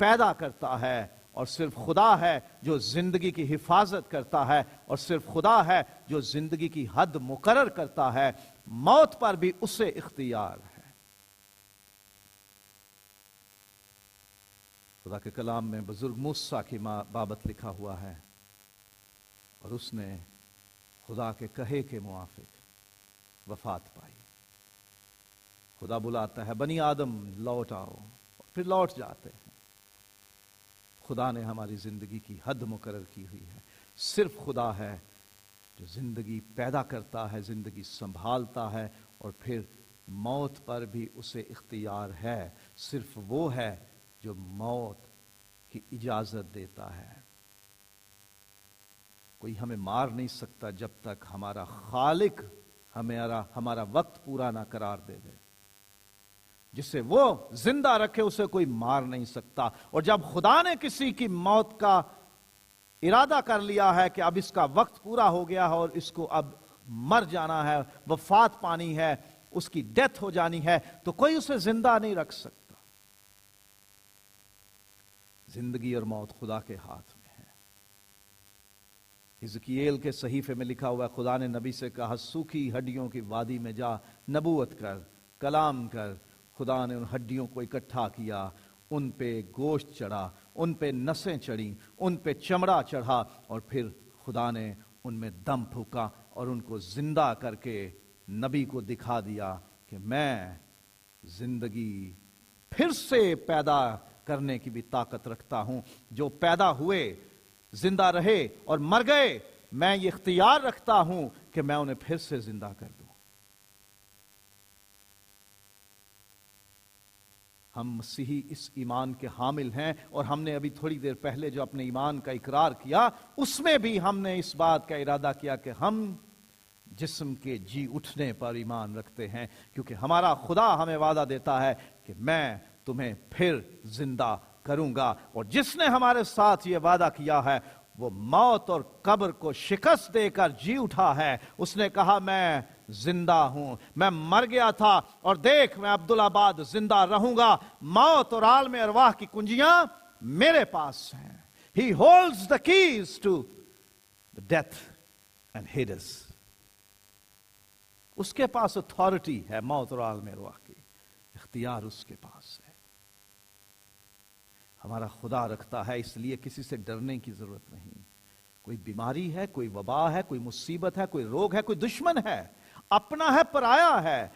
پیدا کرتا ہے اور صرف خدا ہے جو زندگی کی حفاظت کرتا ہے اور صرف خدا ہے جو زندگی کی حد مقرر کرتا ہے۔ موت پر بھی اسے اختیار ہے۔ خدا کے کلام میں بزرگ موسیٰ کی بابت لکھا ہوا ہے، اور اس نے خدا کے کہے کے موافق وفات پائی۔ خدا بلاتا ہے بنی آدم لوٹ آؤ، پھر لوٹ جاتے ہیں۔ خدا نے ہماری زندگی کی حد مقرر کی ہوئی ہے۔ صرف خدا ہے جو زندگی پیدا کرتا ہے، زندگی سنبھالتا ہے، اور پھر موت پر بھی اسے اختیار ہے۔ صرف وہ ہے جو موت کی اجازت دیتا ہے۔ کوئی ہمیں مار نہیں سکتا جب تک ہمارا خالق ہمارا وقت پورا نہ قرار دے دے۔ جسے وہ زندہ رکھے اسے کوئی مار نہیں سکتا، اور جب خدا نے کسی کی موت کا ارادہ کر لیا ہے کہ اب اس کا وقت پورا ہو گیا ہے اور اس کو اب مر جانا ہے، وفات پانی ہے، اس کی ڈیتھ ہو جانی ہے، تو کوئی اسے زندہ نہیں رکھ سکتا۔ زندگی اور موت خدا کے ہاتھ میں ہے۔ حزقیل کے صحیفے میں لکھا ہوا ہے، خدا نے نبی سے کہا سوکھی ہڈیوں کی وادی میں جا، نبوت کر، کلام کر۔ خدا نے ان ہڈیوں کو اکٹھا کیا، ان پہ گوشت چڑھا، ان پہ نسیں چڑھی، ان پہ چمڑا چڑھا، اور پھر خدا نے ان میں دم پھونکا اور ان کو زندہ کر کے نبی کو دکھا دیا کہ میں زندگی پھر سے پیدا کرنے کی بھی طاقت رکھتا ہوں۔ جو پیدا ہوئے، زندہ رہے اور مر گئے، میں یہ اختیار رکھتا ہوں کہ میں انہیں پھر سے زندہ کر دوں۔ ہم مسیحی اس ایمان کے حامل ہیں، اور ہم نے ابھی تھوڑی دیر پہلے جو اپنے ایمان کا اقرار کیا، اس میں بھی ہم نے اس بات کا ارادہ کیا کہ ہم جسم کے جی اٹھنے پر ایمان رکھتے ہیں، کیونکہ ہمارا خدا ہمیں وعدہ دیتا ہے کہ میں تمہیں پھر زندہ کروں گا۔ اور جس نے ہمارے ساتھ یہ وعدہ کیا ہے وہ موت اور قبر کو شکست دے کر جی اٹھا ہے۔ اس نے کہا میں زندہ ہوں، میں مر گیا تھا اور دیکھ میں عبدالآباد زندہ رہوں گا، موت اور عالم ارواح کی کنجیاں میرے پاس ہیں۔ He holds the keys to the death and Hades۔ اس کے پاس اتھارٹی ہے موت اور عالم ارواح کی، اختیار اس کے پاس ہے۔ ہمارا خدا رکھتا ہے، اس لیے کسی سے ڈرنے کی ضرورت نہیں۔ کوئی بیماری ہے، کوئی وبا ہے، کوئی مصیبت ہے، کوئی روگ ہے، کوئی دشمن ہے، اپنا ہے پرایا ہے،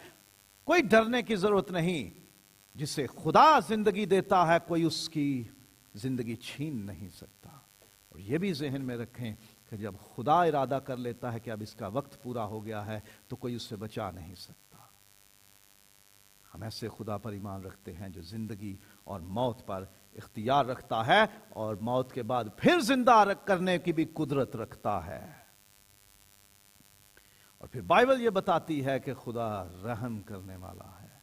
کوئی ڈرنے کی ضرورت نہیں۔ جسے خدا زندگی دیتا ہے کوئی اس کی زندگی چھین نہیں سکتا۔ اور یہ بھی ذہن میں رکھیں کہ جب خدا ارادہ کر لیتا ہے کہ اب اس کا وقت پورا ہو گیا ہے تو کوئی اس سے بچا نہیں سکتا۔ ہم ایسے خدا پر ایمان رکھتے ہیں جو زندگی اور موت پر اختیار رکھتا ہے اور موت کے بعد پھر زندہ کرنے کی بھی قدرت رکھتا ہے۔ اور پھر بائبل یہ بتاتی ہے کہ خدا رحم کرنے والا ہے،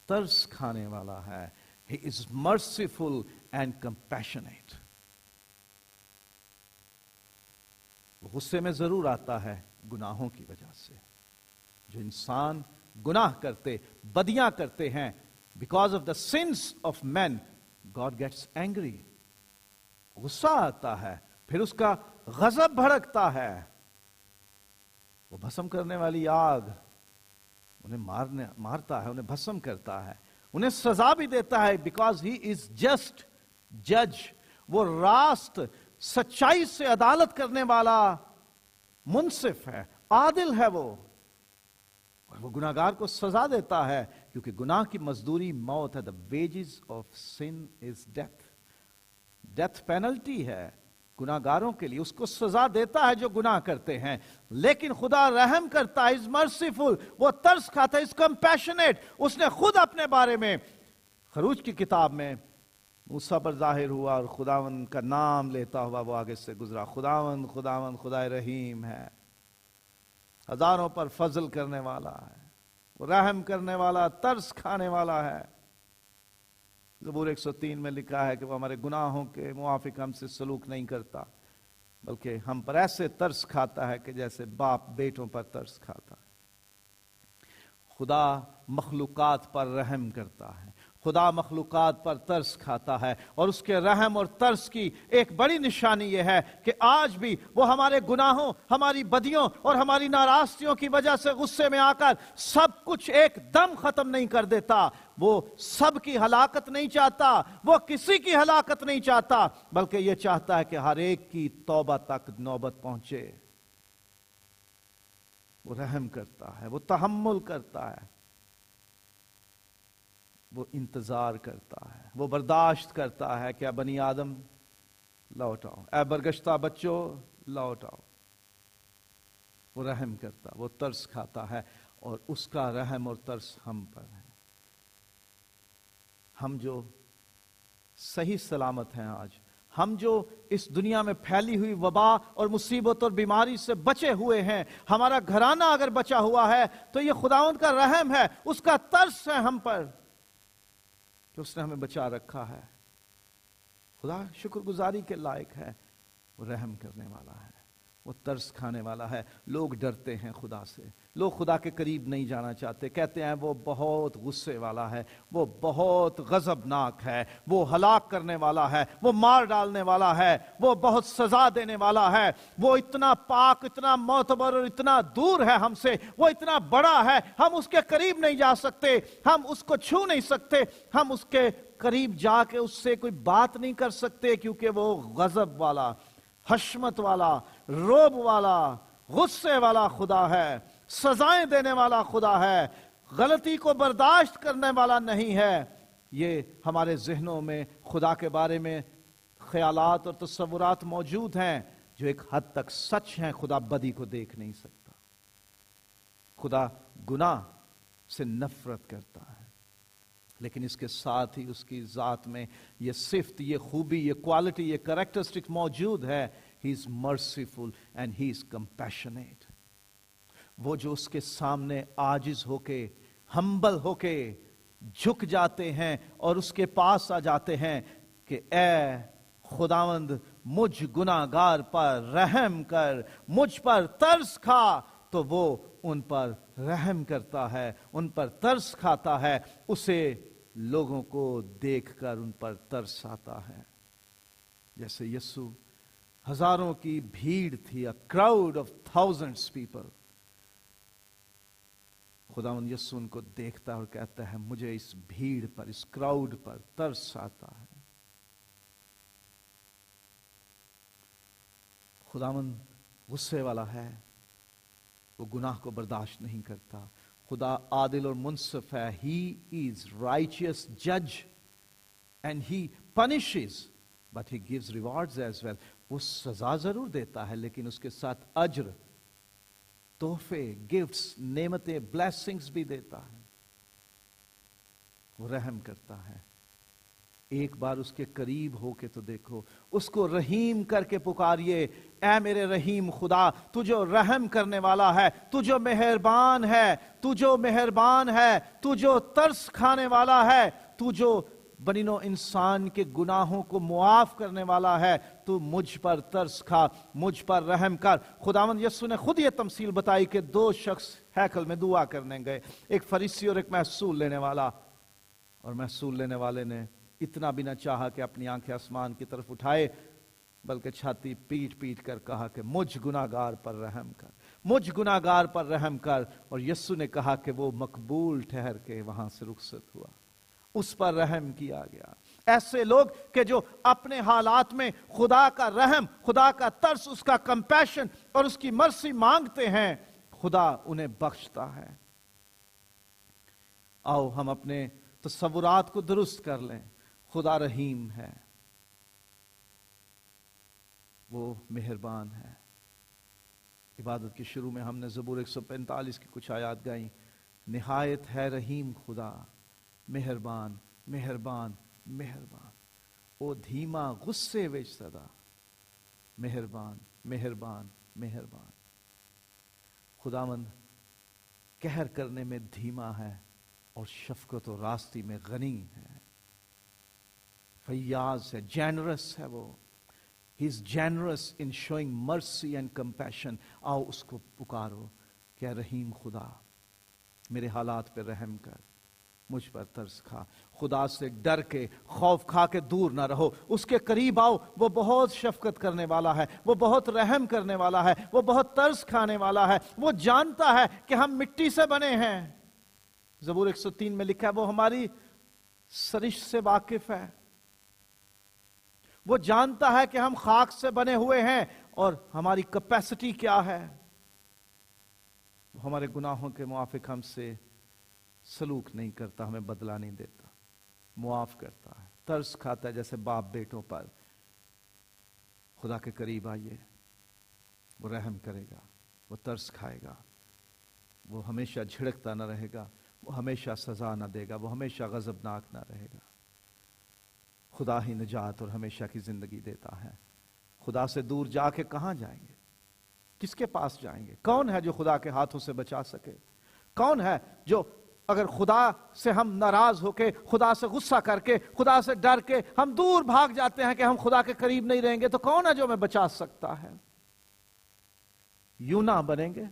ترس کھانے والا ہے۔ He is merciful and compassionate۔ وہ غصے میں ضرور آتا ہے گناہوں کی وجہ سے۔ جو انسان گناہ کرتے، بدیاں کرتے ہیں، because of the sins of men, God gets angry۔ غصہ آتا ہے، پھر اس کا غضب بھڑکتا ہے۔ وہ بھسم کرنے والی آگ انہیں مارتا ہے، انہیں بھسم کرتا ہے، انہیں سزا بھی دیتا ہے، بیکاز ہی از جسٹ جج۔ وہ راست سچائی سے عدالت کرنے والا منصف ہے، عادل ہے وہ، اور وہ گناہگار کو سزا دیتا ہے، کیونکہ گناہ کی مزدوری موت ہے۔ The wages of sin is death۔ Death penalty ہے گناہگاروں کے لیے، اس کو سزا دیتا ہے جو گناہ کرتے ہیں۔ لیکن خدا رحم کرتا ہے، is merciful، وہ ترس کھاتا ہے، is compassionate۔ اس نے خود اپنے بارے میں خروج کی کتاب میں موسیٰ پر ظاہر ہوا اور خداوند کا نام لیتا ہوا وہ آگے سے گزرا۔ خداوند خداوند خدا رحیم ہے، ہزاروں پر فضل کرنے والا ہے، وہ رحم کرنے والا، ترس کھانے والا ہے۔ زبور 103 میں لکھا ہے کہ وہ ہمارے گناہوں کے موافق ہم سے سلوک نہیں کرتا، بلکہ ہم پر ایسے ترس کھاتا ہے کہ جیسے باپ بیٹوں پر ترس کھاتا ہے۔ خدا مخلوقات پر رحم کرتا ہے، خدا مخلوقات پر ترس کھاتا ہے، اور اس کے رحم اور ترس کی ایک بڑی نشانی یہ ہے کہ آج بھی وہ ہمارے گناہوں، ہماری بدیوں اور ہماری ناراضگیوں کی وجہ سے غصے میں آ کر سب کچھ ایک دم ختم نہیں کر دیتا۔ وہ سب کی ہلاکت نہیں چاہتا، وہ کسی کی ہلاکت نہیں چاہتا، بلکہ یہ چاہتا ہے کہ ہر ایک کی توبہ تک نوبت پہنچے۔ وہ رحم کرتا ہے، وہ تحمل کرتا ہے، وہ انتظار کرتا ہے، وہ برداشت کرتا ہے کہ اے بنی آدم لوٹ آؤ، اے برگشتہ بچوں لوٹ آؤ۔ وہ رحم کرتا، وہ ترس کھاتا ہے، اور اس کا رحم اور ترس ہم پر ہے۔ ہم جو صحیح سلامت ہیں آج، ہم جو اس دنیا میں پھیلی ہوئی وبا اور مصیبت اور بیماری سے بچے ہوئے ہیں، ہمارا گھرانہ اگر بچا ہوا ہے تو یہ خداوند کا رحم ہے، اس کا ترس ہے ہم پر کہ اس نے ہمیں بچا رکھا ہے۔ خدا شکر گزاری کے لائق ہے، وہ رحم کرنے والا ہے، وہ ترس کھانے والا ہے۔ لوگ ڈرتے ہیں خدا سے، لوگ خدا کے قریب نہیں جانا چاہتے، کہتے ہیں وہ بہت غصے والا ہے، وہ بہت غضبناک ہے، وہ ہلاک کرنے والا ہے، وہ مار ڈالنے والا ہے، وہ بہت سزا دینے والا ہے، وہ اتنا پاک، اتنا معتبر اور اتنا دور ہے ہم سے، وہ اتنا بڑا ہے، ہم اس کے قریب نہیں جا سکتے، ہم اس کو چھو نہیں سکتے، ہم اس کے قریب جا کے اس سے کوئی بات نہیں کر سکتے، کیونکہ وہ غضب والا، حشمت والا، روب والا، غصے والا خدا ہے، سزائیں دینے والا خدا ہے، غلطی کو برداشت کرنے والا نہیں ہے۔ یہ ہمارے ذہنوں میں خدا کے بارے میں خیالات اور تصورات موجود ہیں جو ایک حد تک سچ ہیں۔ خدا بدی کو دیکھ نہیں سکتا، خدا گناہ سے نفرت کرتا ہے، لیکن اس کے ساتھ ہی اس کی ذات میں یہ صفت، یہ خوبی، یہ کوالٹی، یہ کریکٹرسٹک موجود ہے۔ He is merciful and he is compassionate۔ وہ جو اس کے سامنے عاجز ہو کے، ہمبل ہو کے جھک جاتے ہیں اور اس کے پاس آ جاتے ہیں کہ اے خداوند مجھ گناہگار پر رحم کر، مجھ پر ترس کھا، تو وہ ان پر رحم کرتا ہے، ان پر ترس کھاتا ہے۔ اسے لوگوں کو دیکھ کر ان پر ترس آتا ہے۔ جیسے یسوع، ہزاروں کی بھیڑ تھی، a crowd of thousands people، خداوند یسوع ان کو دیکھتا اور کہتا ہے مجھے اس بھیڑ پر، اس کراؤڈ پر ترس آتا ہے۔ خداوند غصے والا ہے، وہ گناہ کو برداشت نہیں کرتا۔ خدا عادل اور منصف ہے۔ He is righteous judge and he punishes but he gives rewards as well۔ وہ سزا ضرور دیتا ہے لیکن اس کے ساتھ اجر، تحفے، گفٹس، نعمتیں، بلیسنگز بھی دیتا ہے۔ وہ رحم کرتا ہے۔ ایک بار اس کے قریب ہو کے تو دیکھو، اس کو رحیم کر کے پکاریے، اے میرے رحیم خدا، تو جو رحم کرنے والا ہے، تو جو مہربان ہے، تو جو مہربان ہے، تو جو ترس کھانے والا ہے، تو جو بنی نوع انسان کے گناہوں کو معاف کرنے والا ہے، تو مجھ پر ترس کھا، مجھ پر رحم کر۔ خداوند یسوع نے خود یہ تمثیل بتائی کہ دو شخص ہیکل میں دعا کرنے گئے، ایک فریسی اور ایک محصول لینے والا، اور محصول لینے والے نے اتنا بھی نہ چاہا کہ اپنی آنکھیں آسمان کی طرف اٹھائے، بلکہ چھاتی پیٹ پیٹ کر کہا کہ مجھ گناہگار پر رحم کر، مجھ گناہگار پر رحم کر۔ اور یسوع نے کہا کہ وہ مقبول ٹھہر کے وہاں سے رخصت ہوا، اس پر رحم کیا گیا۔ ایسے لوگ کہ جو اپنے حالات میں خدا کا رحم، خدا کا ترس، اس کا کمپیشن اور اس کی مرسی مانگتے ہیں، خدا انہیں بخشتا ہے۔ آؤ ہم اپنے تصورات کو درست کر لیں۔ خدا رحیم ہے، وہ مہربان ہے۔ عبادت کے شروع میں ہم نے زبور 145 کی کچھ آیات گائیں۔ نہایت ہے رحیم خدا، مہربان مہربان مہربان، او دھیما غصے وچ سدا، مہربان مہربان مہربان۔ خداوند قہر کرنے میں دھیما ہے اور شفقت و راستی میں غنی ہے، فیاض ہے، جینرس ہے۔ وہ He is generous in showing mercy and compassion۔ آؤ اس کو پکارو کہ اے رحیم خدا، میرے حالات پہ رحم کر، مجھ پر ترس کھا۔ خدا سے ڈر کے، خوف کھا کے دور نہ رہو، اس کے قریب آؤ۔ وہ بہت شفقت کرنے والا ہے، وہ بہت رحم کرنے والا ہے، وہ بہت ترس کھانے والا ہے۔ وہ جانتا ہے کہ ہم مٹی سے بنے ہیں۔ زبور 103 میں لکھا ہے وہ ہماری سرش سے واقف ہے۔ وہ جانتا ہے کہ ہم خاک سے بنے ہوئے ہیں اور ہماری کیپیسٹی کیا ہے۔ وہ ہمارے گناہوں کے موافق ہم سے سلوک نہیں کرتا، ہمیں بدلہ نہیں دیتا، معاف کرتا ہے، ترس کھاتا ہے جیسے باپ بیٹوں پر۔ خدا کے قریب آئیے، وہ رحم کرے گا، وہ ترس کھائے گا، وہ ہمیشہ جھڑکتا نہ رہے گا، وہ ہمیشہ سزا نہ دے گا، وہ ہمیشہ غضبناک نہ رہے گا۔ خدا ہی نجات اور ہمیشہ کی زندگی دیتا ہے۔ خدا سے دور جا کے کہاں جائیں گے؟ کس کے پاس جائیں گے؟ کون ہے جو خدا کے ہاتھوں سے بچا سکے؟ کون ہے جو اگر خدا سے ہم ناراض ہو کے، خدا سے غصہ کر کے، خدا سے ڈر کے ہم دور بھاگ جاتے ہیں کہ ہم خدا کے قریب نہیں رہیں گے، تو کون ہے جو ہمیں بچا سکتا ہے؟ یونا بنیں گے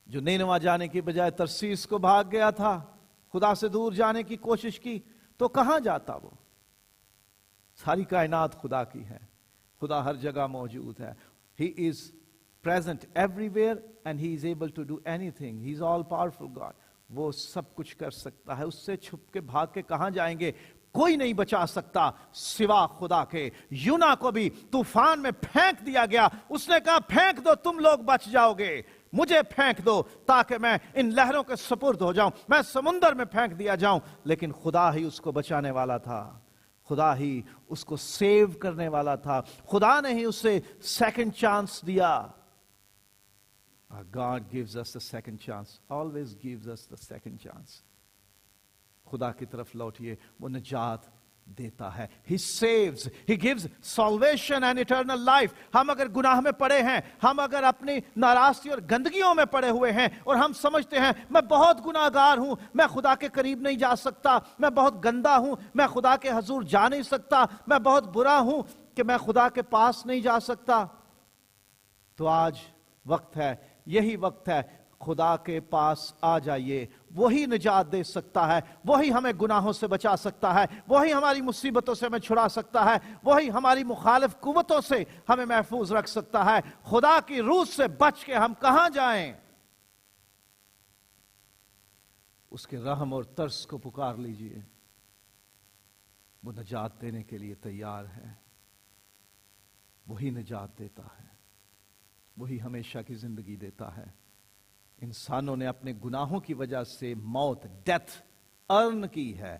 جو نینوا جانے کی بجائے ترسیس کو بھاگ گیا تھا، خدا سے دور جانے کی کوشش کی، تو کہاں جاتا وہ؟ ساری کائنات خدا کی ہے، خدا ہر جگہ موجود ہے. He is present everywhere and he is able to do anything. He is all powerful God. وہ سب کچھ کر سکتا ہے. اس سے چھپ کے بھاگ کے کہاں جائیں گے؟ کوئی نہیں بچا سکتا سوا خدا کے. یونا کو بھی طوفان میں پھینک دیا گیا. اس نے کہا پھینک دو، تم لوگ بچ جاؤ گے، مجھے پھینک دو تاکہ میں ان لہروں کے سپرد ہو جاؤں، میں سمندر میں پھینک دیا جاؤں. لیکن خدا ہی اس کو بچانے والا تھا، خدا ہی اس کو سیو کرنے والا تھا، خدا نے ہی اسے سیکنڈ چانس دیا. God gives us the second chance, always gives us the second chance. خدا کی طرف لوٹیے، وہ نجات دیتا ہے. He saves, He gives salvation and eternal life. ہم اگر گناہ میں پڑے ہیں، ہم اگر اپنی ناراستی اور گندگیوں میں پڑے ہوئے ہیں اور ہم سمجھتے ہیں میں بہت گناہگار ہوں، میں خدا کے قریب نہیں جا سکتا، میں بہت گندا ہوں، میں خدا کے حضور جا نہیں سکتا، میں بہت برا ہوں کہ میں خدا کے پاس نہیں جا سکتا، تو آج وقت ہے، یہی وقت ہے، خدا کے پاس آ جائیے. وہی نجات دے سکتا ہے، وہی ہمیں گناہوں سے بچا سکتا ہے، وہی ہماری مصیبتوں سے ہمیں چھڑا سکتا ہے، وہی ہماری مخالف قوتوں سے ہمیں محفوظ رکھ سکتا ہے. خدا کی روح سے بچ کے ہم کہاں جائیں؟ اس کے رحم اور ترس کو پکار لیجئے، وہ نجات دینے کے لیے تیار ہے. وہی نجات دیتا ہے، وہی ہمیشہ کی زندگی دیتا ہے. انسانوں نے اپنے گناہوں کی وجہ سے موت، ڈیتھ ارن کی ہے،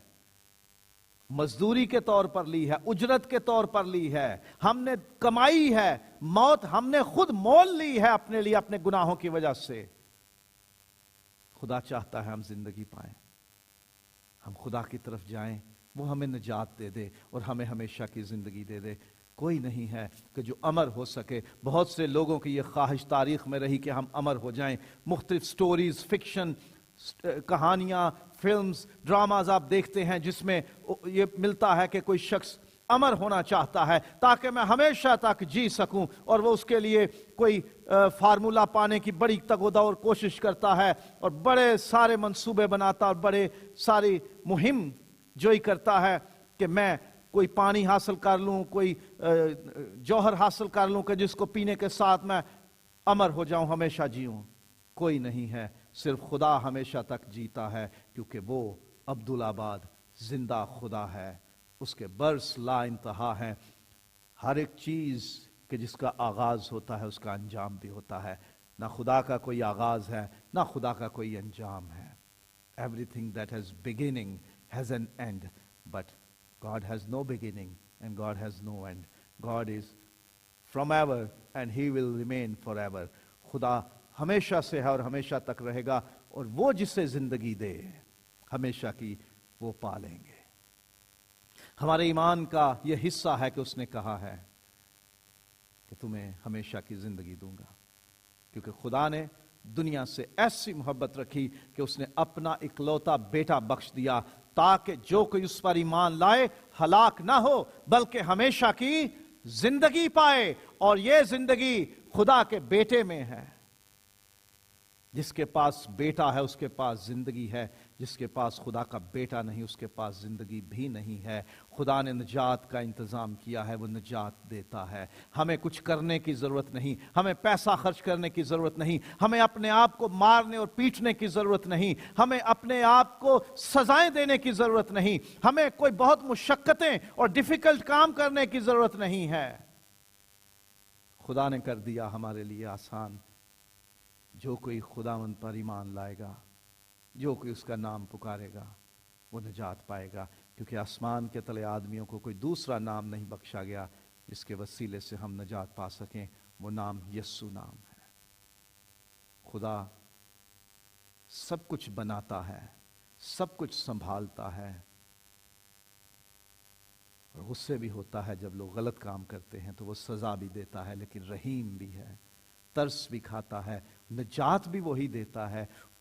مزدوری کے طور پر لی ہے، اجرت کے طور پر لی ہے، ہم نے کمائی ہے. موت ہم نے خود مول لی ہے اپنے لیے، اپنے گناہوں کی وجہ سے. خدا چاہتا ہے ہم زندگی پائیں، ہم خدا کی طرف جائیں، وہ ہمیں نجات دے دے اور ہمیں ہمیشہ کی زندگی دے دے. کوئی نہیں ہے کہ جو امر ہو سکے. بہت سے لوگوں کی یہ خواہش تاریخ میں رہی کہ ہم امر ہو جائیں. مختلف سٹوریز، فکشن، کہانیاں، فلمز، ڈراماز آپ دیکھتے ہیں جس میں یہ ملتا ہے کہ کوئی شخص امر ہونا چاہتا ہے تاکہ میں ہمیشہ تک جی سکوں، اور وہ اس کے لیے کوئی فارمولا پانے کی بڑی تگ و دو اور کوشش کرتا ہے اور بڑے سارے منصوبے بناتا اور بڑے ساری مہم جوئی کرتا ہے کہ میں کوئی پانی حاصل کر لوں، کوئی جوہر حاصل کر لوں کہ جس کو پینے کے ساتھ میں امر ہو جاؤں، ہمیشہ جیوں. کوئی نہیں ہے، صرف خدا ہمیشہ تک جیتا ہے، کیونکہ وہ عبدالآباد زندہ خدا ہے. اس کے برس لا انتہا ہیں. ہر ایک چیز کہ جس کا آغاز ہوتا ہے اس کا انجام بھی ہوتا ہے. نہ خدا کا کوئی آغاز ہے، نہ خدا کا کوئی انجام ہے. Everything that has beginning has an end, but God has no beginning and God has no end. God is from ever and He will remain forever. خدا ہمیشہ سے ہے اور ہمیشہ تک رہے گا، اور وہ جسے زندگی دے ہمیشہ کی وہ پالیں گے. ہمارے ایمان کا یہ حصہ ہے کہ اس نے کہا ہے کہ تمہیں ہمیشہ کی زندگی دوں گا، کیونکہ خدا نے دنیا سے ایسی محبت رکھی کہ اس نے اپنا اکلوتا بیٹا بخش دیا تاکہ جو کوئی اس پر ایمان لائے ہلاک نہ ہو بلکہ ہمیشہ کی زندگی پائے. اور یہ زندگی خدا کے بیٹے میں ہے. جس کے پاس بیٹا ہے اس کے پاس زندگی ہے، جس کے پاس خدا کا بیٹا نہیں اس کے پاس زندگی بھی نہیں ہے. خدا نے نجات کا انتظام کیا ہے، وہ نجات دیتا ہے. ہمیں کچھ کرنے کی ضرورت نہیں، ہمیں پیسہ خرچ کرنے کی ضرورت نہیں، ہمیں اپنے آپ کو مارنے اور پیٹنے کی ضرورت نہیں، ہمیں اپنے آپ کو سزائیں دینے کی ضرورت نہیں، ہمیں کوئی بہت مشقتیں اور ڈیفیکلٹ کام کرنے کی ضرورت نہیں ہے. خدا نے کر دیا ہمارے لیے آسان. جو کوئی خداوند پر ایمان لائے گا، جو کوئی اس کا نام پکارے گا، وہ نجات پائے گا، کیونکہ آسمان کے تلے آدمیوں کو کوئی دوسرا نام نہیں بخشا گیا جس کے وسیلے سے ہم نجات پا سکیں. وہ نام یسوع نام ہے. خدا سب کچھ بناتا ہے، سب کچھ سنبھالتا ہے، اور غصے بھی ہوتا ہے جب لوگ غلط کام کرتے ہیں تو وہ سزا بھی دیتا ہے، لیکن رحیم بھی ہے، ترس بھی کھاتا ہے، نجات بھی وہی دیتا ہے.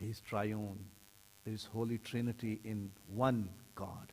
He is triune. There is holy trinity in one God.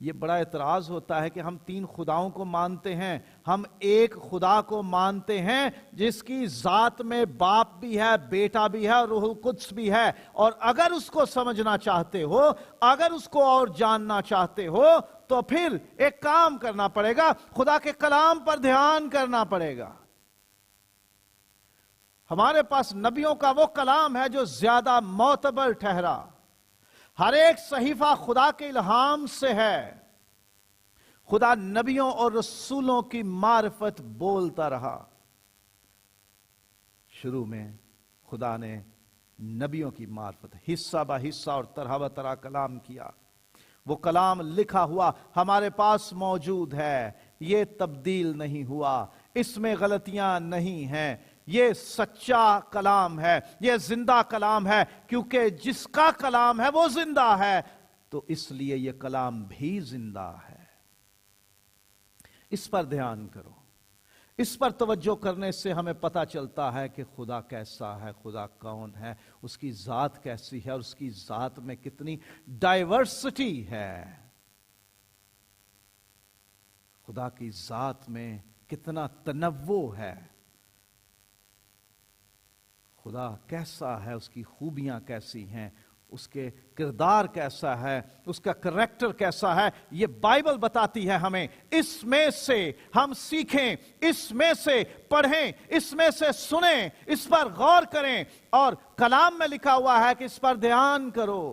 یہ بڑا اعتراض ہوتا ہے کہ ہم 3 خداؤں کو مانتے ہیں، ہم ایک خدا کو مانتے ہیں جس کی ذات میں باپ بھی ہے، بیٹا بھی ہے اور روح القدس بھی ہے، اور اگر اس کو سمجھنا چاہتے ہو، اگر اس کو اور جاننا چاہتے ہو تو پھر ایک کام کرنا پڑے گا، خدا کے کلام پر دھیان کرنا پڑے گا۔ ہمارے پاس نبیوں کا وہ کلام ہے جو زیادہ معتبر ٹھہرا، ہر ایک صحیفہ خدا کے الہام سے ہے۔ خدا نبیوں اور رسولوں کی معرفت بولتا رہا۔ شروع میں خدا نے نبیوں کی معرفت حصہ بہ حصہ اور طرح بہ طرح کلام کیا۔ وہ کلام لکھا ہوا ہمارے پاس موجود ہے، یہ تبدیل نہیں ہوا، اس میں غلطیاں نہیں ہیں، یہ سچا کلام ہے، یہ زندہ کلام ہے، کیونکہ جس کا کلام ہے وہ زندہ ہے، تو اس لیے یہ کلام بھی زندہ ہے۔ اس پر دھیان کرو، اس پر توجہ کرنے سے ہمیں پتہ چلتا ہے کہ خدا کیسا ہے، خدا کون ہے، اس کی ذات کیسی ہے اور اس کی ذات میں کتنی ڈائیورسٹی ہے، خدا کی ذات میں کتنا تنوع ہے، خدا کیسا ہے، اس کی خوبیاں کیسی ہیں، اس کے کردار کیسا ہے، اس کا کریکٹر کیسا ہے، یہ بائبل بتاتی ہے ہمیں۔ اس میں سے ہم سیکھیں، اس میں سے پڑھیں، اس میں سے سنیں، اس پر غور کریں، اور کلام میں لکھا ہوا ہے کہ اس پر دھیان کرو۔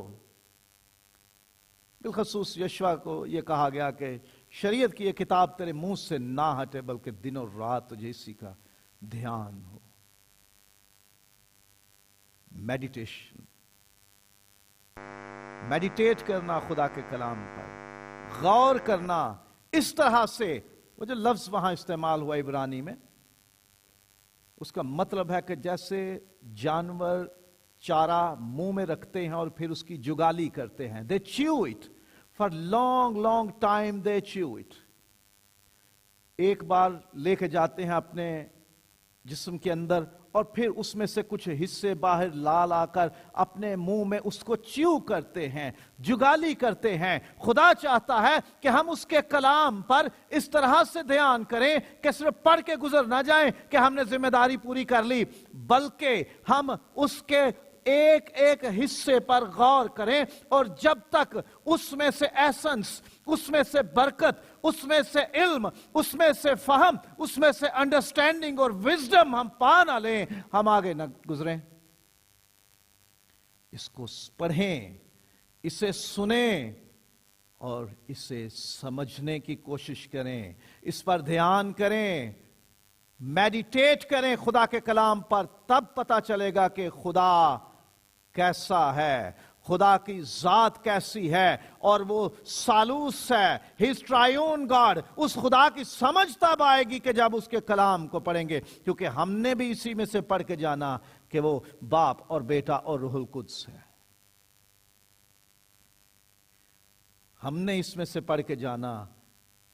بالخصوص یشوع کو یہ کہا گیا کہ شریعت کی یہ کتاب تیرے منہ سے نہ ہٹے، بلکہ دن اور رات تجھے اسی کا دھیان ہو۔ میڈیٹیشن، میڈیٹیٹ کرنا خدا کے کلام پر، غور کرنا اس طرح سے۔ وہ جو لفظ وہاں استعمال ہوا عبرانی میں، اس کا مطلب ہے کہ جیسے جانور چارہ منہ میں رکھتے ہیں اور پھر اس کی جگالی کرتے ہیں۔ they chew it for long time, they chew it۔ ایک بار لے کے جاتے ہیں اپنے جسم کے اندر اور پھر اس میں سے کچھ حصے باہر لا کر اپنے منہ میں اس کو چیو کرتے ہیں، جگالی کرتے ہیں۔ خدا چاہتا ہے کہ ہم اس کے کلام پر اس طرح سے دھیان کریں کہ صرف پڑھ کے گزر نہ جائیں کہ ہم نے ذمہ داری پوری کر لی، بلکہ ہم اس کے ایک ایک حصے پر غور کریں، اور جب تک اس میں سے ایسنس، اس میں سے برکت، اس میں سے علم، اس میں سے فہم، اس میں سے انڈرسٹینڈنگ اور وزڈم ہم پا نہ لیں، ہم آگے نہ گزریں۔ اس کو پڑھیں، اسے سنیں اور اسے سمجھنے کی کوشش کریں، اس پر دھیان کریں، میڈیٹیٹ کریں خدا کے کلام پر۔ تب پتہ چلے گا کہ خدا کیسا ہے، خدا کی ذات کیسی ہے، اور وہ ثالوث ہے، ہی از ٹرائیون گاڈ۔ اس خدا کی سمجھ تب آئے گی کہ جب اس کے کلام کو پڑھیں گے، کیونکہ ہم نے بھی اسی میں سے پڑھ کے جانا کہ وہ باپ اور بیٹا اور روح القدس ہے۔ ہم نے اس میں سے پڑھ کے جانا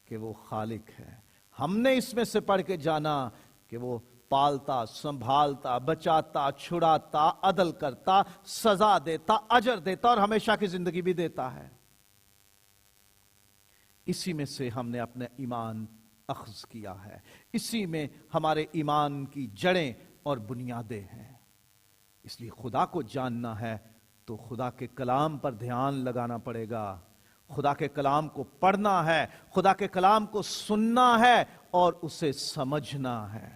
کہ وہ خالق ہے، ہم نے اس میں سے پڑھ کے جانا کہ وہ پالتا، سنبھالتا، بچاتا، چھڑاتا، عدل کرتا، سزا دیتا، اجر دیتا اور ہمیشہ کی زندگی بھی دیتا ہے۔ اسی میں سے ہم نے اپنا ایمان اخذ کیا ہے، اسی میں ہمارے ایمان کی جڑیں اور بنیادیں ہیں۔ اس لیے خدا کو جاننا ہے تو خدا کے کلام پر دھیان لگانا پڑے گا، خدا کے کلام کو پڑھنا ہے، خدا کے کلام کو سننا ہے اور اسے سمجھنا ہے۔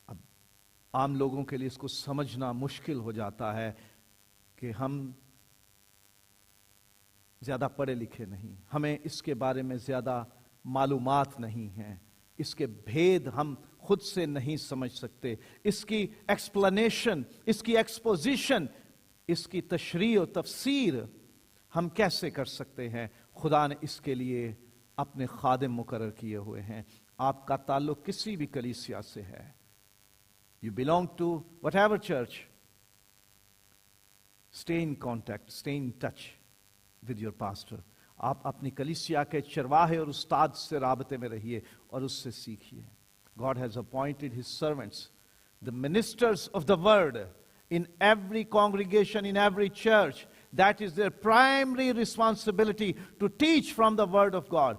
اب عام لوگوں کے لیے اس کو سمجھنا مشکل ہو جاتا ہے کہ ہم زیادہ پڑھے لکھے نہیں، ہمیں اس کے بارے میں زیادہ معلومات نہیں ہیں، اس کے بھید ہم خود سے نہیں سمجھ سکتے، اس کی ایکسپلینیشن، اس کی ایکسپوزیشن، اس کی تشریح و تفسیر ہم کیسے کر سکتے ہیں؟ خدا نے اس کے لیے اپنے خادم مقرر کیے ہوئے ہیں۔ آپ کا تعلق کسی بھی کلیسیا سے ہے، you belong to whatever church, stay in contact, stay in touch with your pastor۔ آپ اپنی کلیسیا کے چرواہے اور استاد سے رابطے میں رہیے اور اس سے سیکھیے۔ God has appointed his servants, the ministers of the word, in every congregation, in every church, That is their primary responsibility to teach from the word of God.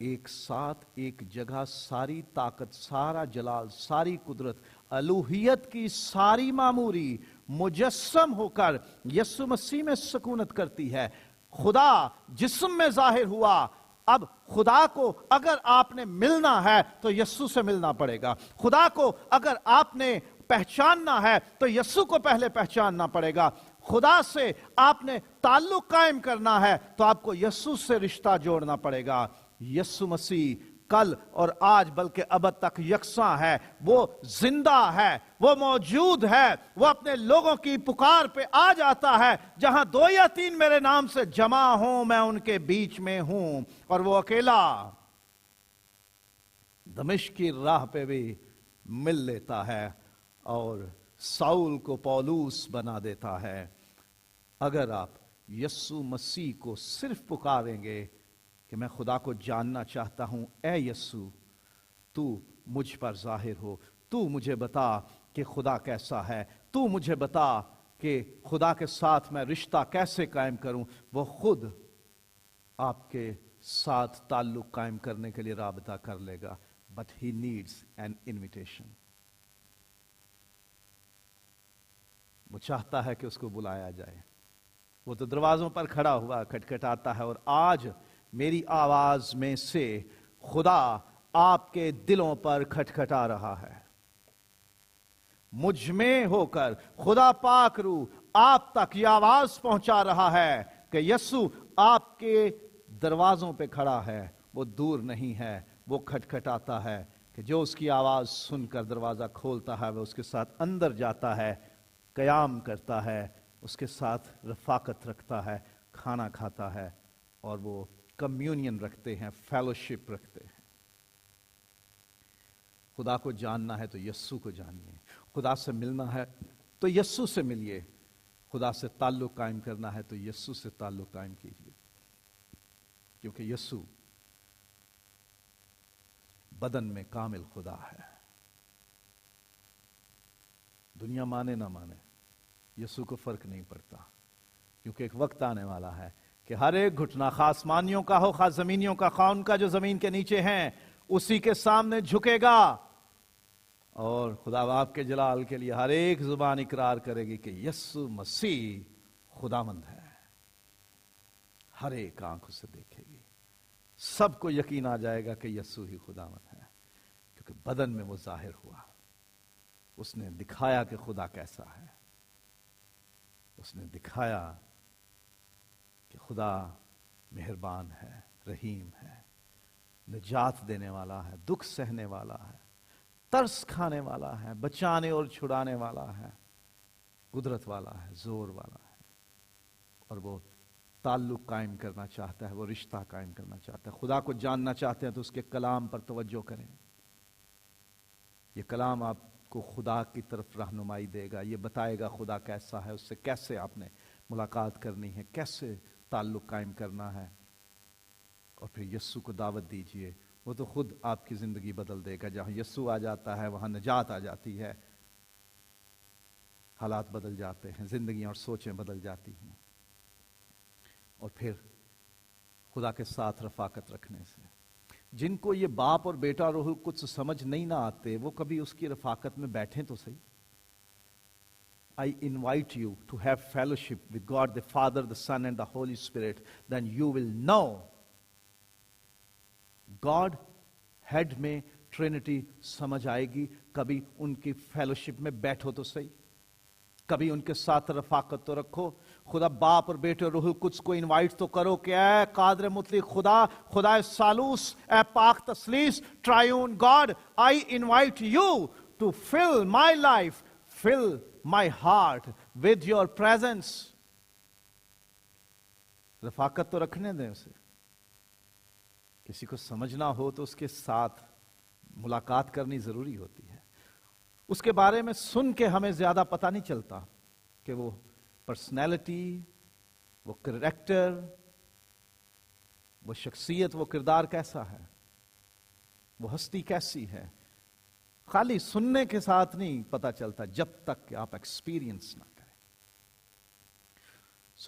ایک ساتھ ایک جگہ ساری طاقت، سارا جلال، ساری قدرت، الوہیت کی ساری معموری مجسم ہو کر یسوع مسیح میں سکونت کرتی ہے۔ خدا جسم میں ظاہر ہوا۔ اب خدا کو اگر آپ نے ملنا ہے تو یسوع سے ملنا پڑے گا۔ خدا کو اگر آپ نے پہچاننا ہے تو یسوع کو پہلے پہچاننا پڑے گا۔ خدا سے آپ نے تعلق قائم کرنا ہے تو آپ کو یسوع سے رشتہ جوڑنا پڑے گا۔ یسوع مسیح کل اور آج بلکہ ابد تک یکساں ہے، وہ زندہ ہے، وہ موجود ہے، وہ اپنے لوگوں کی پکار پہ آ جاتا ہے۔ جہاں 2 یا 3 میرے نام سے جمع ہوں میں ان کے بیچ میں ہوں۔ اور وہ اکیلا دمشق کی راہ پہ بھی مل لیتا ہے اور ساؤل کو پولوس بنا دیتا ہے۔ اگر آپ یسوع مسیح کو صرف پکاریں گے کہ میں خدا کو جاننا چاہتا ہوں، اے یسوع تو مجھ پر ظاہر ہو، تو مجھے بتا کہ خدا کیسا ہے، تو مجھے بتا کہ خدا کے ساتھ میں رشتہ کیسے قائم کروں، وہ خود آپ کے ساتھ تعلق قائم کرنے کے لیے رابطہ کر لے گا۔ But he needs an invitation. وہ چاہتا ہے کہ اس کو بلایا جائے۔ وہ تو دروازوں پر کھڑا ہوا کھٹکھٹاتا ہے، اور آج میری آواز میں سے خدا آپ کے دلوں پر کھٹکھٹا رہا ہے۔ مجھ میں ہو کر خدا پاک روح آپ تک یہ آواز پہنچا رہا ہے کہ یسوع آپ کے دروازوں پہ کھڑا ہے، وہ دور نہیں ہے، وہ کھٹکھٹاتا ہے کہ جو اس کی آواز سن کر دروازہ کھولتا ہے وہ اس کے ساتھ اندر جاتا ہے، قیام کرتا ہے، اس کے ساتھ رفاقت رکھتا ہے، کھانا کھاتا ہے، اور وہ کمیونین رکھتے ہیں، فیلوشپ رکھتے ہیں۔ خدا کو جاننا ہے تو یسوع کو جانیے، خدا سے ملنا ہے تو یسوع سے ملیے، خدا سے تعلق قائم کرنا ہے تو یسوع سے تعلق قائم کیجیے، کیونکہ یسوع بدن میں کامل خدا ہے۔ دنیا مانے نہ مانے، یسوع کو فرق نہیں پڑتا، کیونکہ ایک وقت آنے والا ہے کہ ہر ایک گھٹنا، خواہ آسمانیوں کا ہو خواہ زمینیوں کا، خواہ ان کا جو زمین کے نیچے ہیں، اسی کے سامنے جھکے گا، اور خدا باپ کے جلال کے لیے ہر ایک زبان اقرار کرے گی کہ یسوع مسیح خداوند ہے۔ ہر ایک آنکھ اسے دیکھے گی، سب کو یقین آ جائے گا کہ یسوع ہی خداوند ہے، کیونکہ بدن میں وہ ظاہر ہوا۔ اس نے دکھایا کہ خدا کیسا ہے، اس نے دکھایا کہ خدا مہربان ہے، رحیم ہے، نجات دینے والا ہے، دکھ سہنے والا ہے، ترس کھانے والا ہے، بچانے اور چھڑانے والا ہے، قدرت والا ہے، زور والا ہے، اور وہ تعلق قائم کرنا چاہتا ہے، وہ رشتہ قائم کرنا چاہتا ہے۔ خدا کو جاننا چاہتے ہیں تو اس کے کلام پر توجہ کریں۔ یہ کلام آپ کو خدا کی طرف رہنمائی دے گا، یہ بتائے گا خدا کیسا ہے، اس سے کیسے آپ نے ملاقات کرنی ہے، کیسے تعلق قائم کرنا ہے۔ اور پھر یسوع کو دعوت دیجئے، وہ تو خود آپ کی زندگی بدل دے گا۔ جہاں یسوع آ جاتا ہے وہاں نجات آ جاتی ہے، حالات بدل جاتے ہیں، زندگیاں اور سوچیں بدل جاتی ہیں۔ اور پھر خدا کے ساتھ رفاقت رکھنے سے، جن کو یہ باپ اور بیٹا روح القدس سمجھ نہیں نہ آتے، وہ کبھی اس کی رفاقت میں بیٹھیں تو صحیح۔ I invite you to have fellowship with God the Father, the Son and the Holy Spirit. Then you will know God head میں ٹرینٹی سمجھ آئے گی۔ کبھی ان کی فیلوشپ میں بیٹھو تو صحیح، کبھی ان کے ساتھ رفاقت تو رکھو۔ خدا باپ اور بیٹے روح القدس کو انوائٹ تو کرو کہ اے قادر مطلق خدا، خدا سالوس، اے پاک تثلیث، ٹرائیون God, I invite you to fill my life, fill my heart with your presence۔ رفاقت تو رکھنے دیں اسے۔ کسی کو سمجھنا ہو تو اس کے ساتھ ملاقات کرنی ضروری ہوتی ہے۔ اس کے بارے میں سن کے ہمیں زیادہ پتہ نہیں چلتا کہ وہ پرسنالٹی، وہ کریکٹر، وہ شخصیت، وہ کردار کیسا ہے، وہ ہستی کیسی ہے۔ خالی سننے کے ساتھ نہیں پتہ چلتا جب تک کہ آپ ایکسپیرینس نہ کریں۔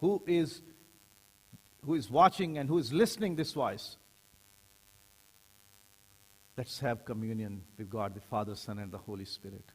who is watching and who is listening this voice. Let's have communion with God the Father, Son and the Holy Spirit.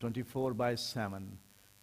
24/7,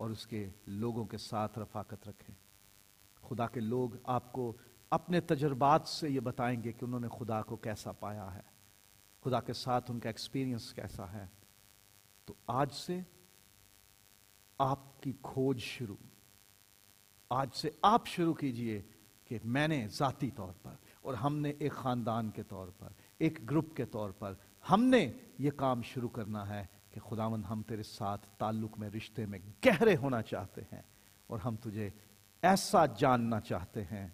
اور اس کے لوگوں کے ساتھ رفاقت رکھیں. خدا کے لوگ آپ کو اپنے تجربات سے یہ بتائیں گے کہ انہوں نے خدا کو کیسا پایا ہے، خدا کے ساتھ ان کا ایکسپیرینس کیسا ہے. تو آج سے آپ کی کھوج شروع، آج سے آپ شروع کیجئے کہ میں نے ذاتی طور پر اور ہم نے ایک خاندان کے طور پر، ایک گروپ کے طور پر ہم نے یہ کام شروع کرنا ہے کہ خداوند ہم تیرے ساتھ تعلق میں، رشتے میں گہرے ہونا چاہتے ہیں، اور ہم تجھے ایسا جاننا چاہتے ہیں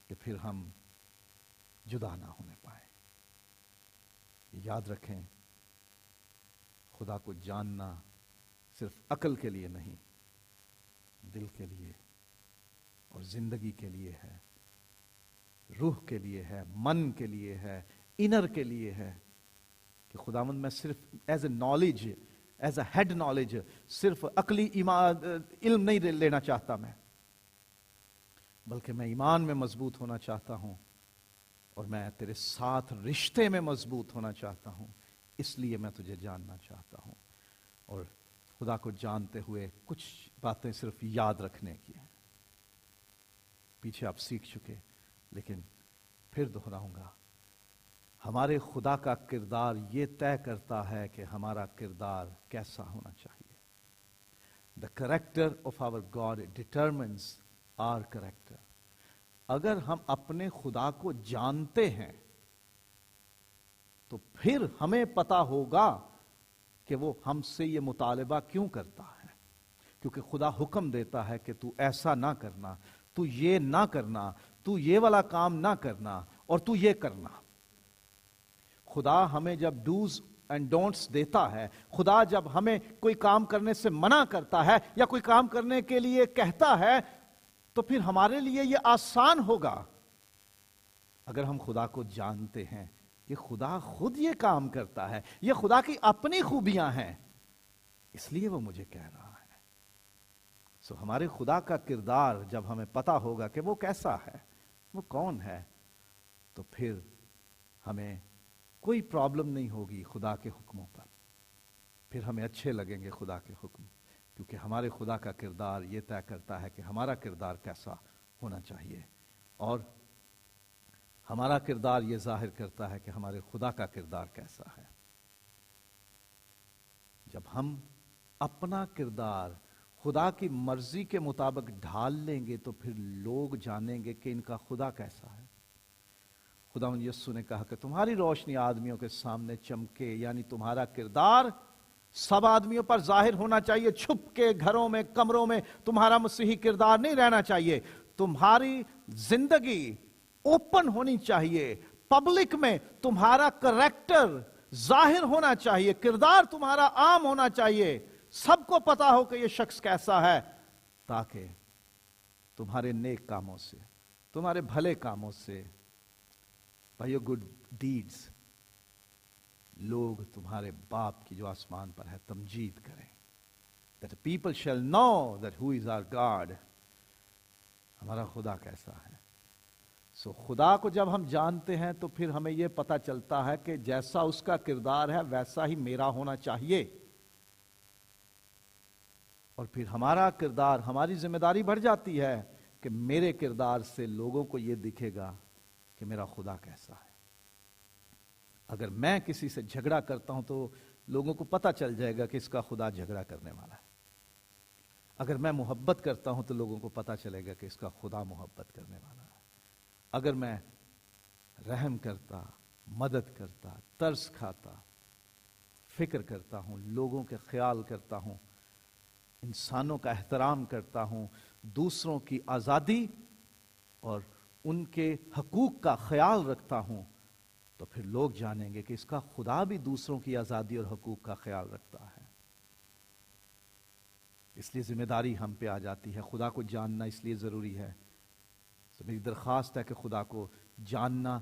کہ پھر ہم جدا نہ ہونے پائیں. یاد رکھیں، خدا کو جاننا صرف عقل کے لیے نہیں، دل کے لیے اور زندگی کے لیے ہے، روح کے لیے ہے، من کے لیے ہے، انر کے لیے ہے. کہ خداوند میں صرف as a knowledge, as a head knowledge, صرف عقلی علم نہیں لینا چاہتا میں، بلکہ میں ایمان میں مضبوط ہونا چاہتا ہوں، اور میں تیرے ساتھ رشتے میں مضبوط ہونا چاہتا ہوں. اس لیے میں تجھے جاننا چاہتا ہوں. اور خدا کو جانتے ہوئے کچھ باتیں صرف یاد رکھنے کی ہیں، پیچھے آپ سیکھ چکے، لیکن پھر دہراؤں گا. ہمارے خدا کا کردار یہ طے کرتا ہے کہ ہمارا کردار کیسا ہونا چاہیے. The character of our God determines our character. اگر ہم اپنے خدا کو جانتے ہیں تو پھر ہمیں پتا ہوگا کہ وہ ہم سے یہ مطالبہ کیوں کرتا ہے. کیونکہ خدا حکم دیتا ہے کہ تو ایسا نہ کرنا، تو یہ نہ کرنا، تو یہ والا کام نہ کرنا، اور تو یہ کرنا. خدا ہمیں جب ڈوز اینڈ ڈونٹس دیتا ہے، خدا جب ہمیں کوئی کام کرنے سے منع کرتا ہے یا کوئی کام کرنے کے لیے کہتا ہے، تو پھر ہمارے لیے یہ آسان ہوگا اگر ہم خدا کو جانتے ہیں کہ خدا خود یہ کام کرتا ہے، یہ خدا کی اپنی خوبیاں ہیں، اس لیے وہ مجھے کہہ رہا ہے. سو ہمارے خدا کا کردار جب ہمیں پتا ہوگا کہ وہ کیسا ہے، وہ کون ہے، تو پھر ہمیں کوئی پرابلم نہیں ہوگی خدا کے حکموں پر. پھر ہمیں اچھے لگیں گے خدا کے حکم، کیونکہ ہمارے خدا کا کردار یہ طے کرتا ہے کہ ہمارا کردار کیسا ہونا چاہیے، اور ہمارا کردار یہ ظاہر کرتا ہے کہ ہمارے خدا کا کردار کیسا ہے. جب ہم اپنا کردار خدا کی مرضی کے مطابق ڈھال لیں گے تو پھر لوگ جانیں گے کہ ان کا خدا کیسا ہے. خداوند یسوع نے کہا کہ تمہاری روشنی آدمیوں کے سامنے چمکے، یعنی تمہارا کردار سب آدمیوں پر ظاہر ہونا چاہیے. چھپ کے گھروں میں، کمروں میں تمہارا مسیحی کردار نہیں رہنا چاہیے. تمہاری زندگی اوپن ہونی چاہیے، پبلک میں تمہارا کریکٹر ظاہر ہونا چاہیے، کردار تمہارا عام ہونا چاہیے، سب کو پتا ہو کہ یہ شخص کیسا ہے، تاکہ تمہارے نیک کاموں سے، تمہارے بھلے کاموں سے، by your good deeds، لوگ تمہارے باپ کی جو آسمان پر ہے تمجید کریں. that people shall know that who is our God. ہمارا خدا کیسا ہے. خدا کو جب ہم جانتے ہیں تو پھر ہمیں یہ پتا چلتا ہے کہ جیسا اس کا کردار ہے ویسا ہی میرا ہونا چاہیے، اور پھر ہمارا کردار، ہماری ذمہ داری بڑھ جاتی ہے کہ میرے کردار سے لوگوں کو یہ دکھے گا کہ میرا خدا کیسا ہے. اگر میں کسی سے جھگڑا کرتا ہوں تو لوگوں کو پتا چل جائے گا کہ اس کا خدا جھگڑا کرنے والا ہے. اگر میں محبت کرتا ہوں تو لوگوں کو پتا چلے گا کہ اس کا خدا محبت کرنے والا ہے. اگر میں رحم کرتا، مدد کرتا، ترس کھاتا، فکر کرتا ہوں، لوگوں کے خیال کرتا ہوں، انسانوں کا احترام کرتا ہوں، دوسروں کی آزادی اور ان کے حقوق کا خیال رکھتا ہوں، تو پھر لوگ جانیں گے کہ اس کا خدا بھی دوسروں کی آزادی اور حقوق کا خیال رکھتا ہے. اس لیے ذمہ داری ہم پہ آ جاتی ہے. خدا کو جاننا اس لیے ضروری ہے. میری درخواست ہے کہ خدا کو جاننا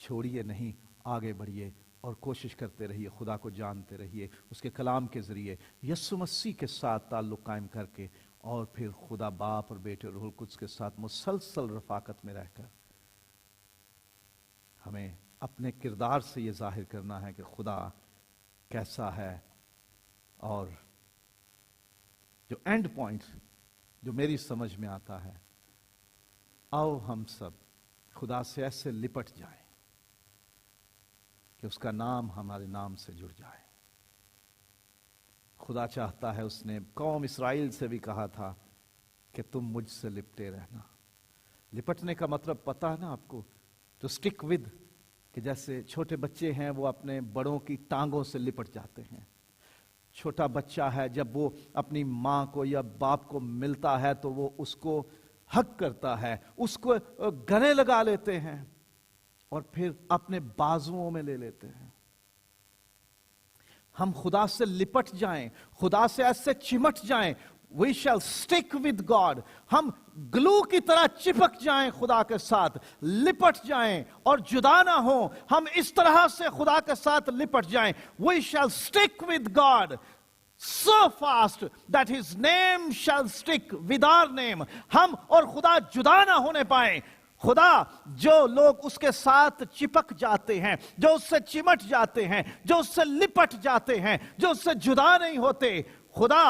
چھوڑیے نہیں، آگے بڑھیے اور کوشش کرتے رہیے، خدا کو جانتے رہیے اس کے کلام کے ذریعے، یسوع مسیح کے ساتھ تعلق قائم کر کے، اور پھر خدا باپ اور بیٹے اور روح القدس کے ساتھ مسلسل رفاقت میں رہ کر ہمیں اپنے کردار سے یہ ظاہر کرنا ہے کہ خدا کیسا ہے. اور جو اینڈ پوائنٹ جو میری سمجھ میں آتا ہے، آؤ ہم سب خدا سے ایسے لپٹ جائیں کہ اس کا نام ہمارے نام سے جڑ جائے۔ خدا چاہتا ہے، اس نے قوم اسرائیل سے بھی کہا تھا کہ تم مجھ سے لپٹے رہنا۔ لپٹنے کا مطلب پتہ ہے نا آپ کو، تو سٹک ود، کہ جیسے چھوٹے بچے ہیں وہ اپنے بڑوں کی ٹانگوں سے لپٹ جاتے ہیں۔ چھوٹا بچہ ہے، جب وہ اپنی ماں کو یا باپ کو ملتا ہے تو وہ اس کو حق کرتا ہے، اس کو گلے لگا لیتے ہیں اور پھر اپنے بازوؤں میں لے لیتے ہیں۔ ہم خدا سے لپٹ جائیں، خدا سے ایسے چمٹ جائیں، we shall stick with God، ہم گلو کی طرح چپک جائیں خدا کے ساتھ، لپٹ جائیں اور جدا نہ ہوں۔ ہم اس طرح سے خدا کے ساتھ لپٹ جائیں، we shall stick with God so fast that his name shall stick with our name۔ ہم اور خدا جدا نہ ہونے پائیں۔ خدا، جو لوگ اس کے ساتھ چپک جاتے ہیں، جو اس سے چمٹ جاتے ہیں، جو اس سے لپٹ جاتے ہیں، جو اس سے جدا نہیں ہوتے، خدا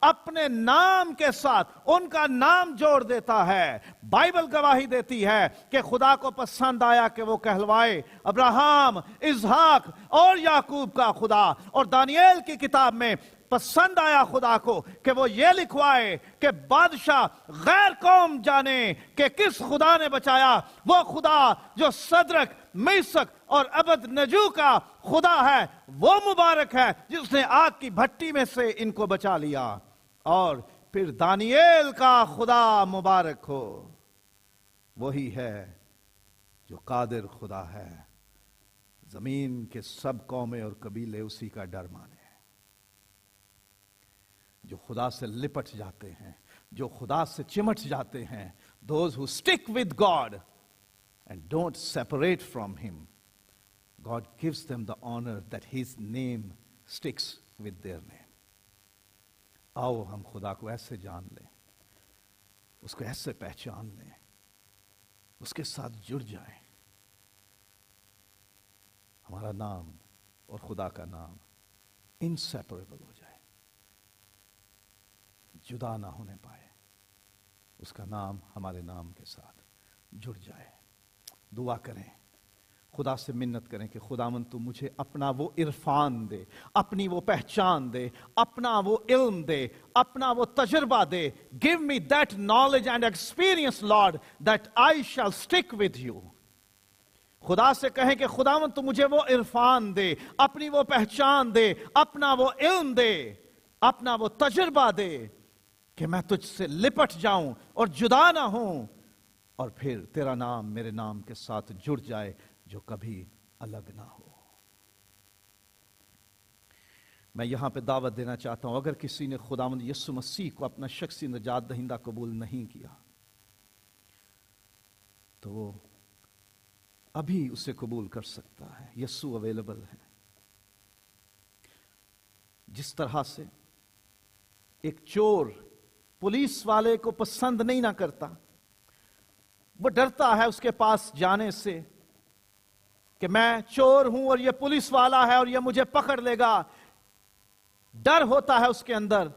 اپنے نام کے ساتھ ان کا نام جوڑ دیتا ہے۔ بائبل گواہی دیتی ہے کہ خدا کو پسند آیا کہ وہ کہلوائے ابراہم، اسحاق اور یعقوب کا خدا، اور دانییل کی کتاب میں پسند آیا خدا کو کہ وہ یہ لکھوائے کہ بادشاہ غیر قوم جانے کہ کس خدا نے بچایا، وہ خدا جو صدرک، میثق اور ابد نجو کا خدا ہے، وہ مبارک ہے جس نے آگ کی بھٹی میں سے ان کو بچا لیا۔ اور پھر دانییل کا خدا مبارک ہو، وہی ہے جو قادر خدا ہے، زمین کے سب قومیں اور قبیلے اسی کا ڈر مانے۔ جو خدا سے لپٹ جاتے ہیں، جو خدا سے چمٹ جاتے ہیں، those who stick with God and don't separate from him, God gives them the honor that his name sticks with their name۔ آؤ ہم خدا کو ایسے جان لیں، اس کو ایسے پہچان لیں، اس کے ساتھ جڑ جائیں، ہمارا نام اور خدا کا نام انسیپریبل ہو جائے، جدا نہ ہونے پائے، اس کا نام ہمارے نام کے ساتھ جڑ جائے۔ دعا کریں، خدا سے منت کریں کہ خداوند تو مجھے اپنا وہ عرفان دے، اپنی وہ پہچان دے، اپنا وہ علم دے، اپنا وہ تجربہ دے۔ Give me that knowledge and experience, Lord, that I shall stick with you۔ خدا سے کہیں کہ خداوند تو مجھے وہ عرفان دے، اپنی وہ پہچان دے، اپنا وہ علم دے، اپنا وہ تجربہ دے کہ میں تجھ سے لپٹ جاؤں اور جدا نہ ہوں، اور پھر تیرا نام میرے نام کے ساتھ جڑ جائے جو کبھی الگ نہ ہو۔ میں یہاں پہ دعوت دینا چاہتا ہوں، اگر کسی نے خداوند یسوع مسیح کو اپنا شخصی نجات دہندہ قبول نہیں کیا تو وہ ابھی اسے قبول کر سکتا ہے۔ یسوع اویلیبل ہے۔ جس طرح سے ایک چور پولیس والے کو پسند نہیں نہ کرتا، وہ ڈرتا ہے اس کے پاس جانے سے کہ میں چور ہوں اور یہ پولیس والا ہے اور یہ مجھے پکڑ لے گا، ڈر ہوتا ہے اس کے اندر۔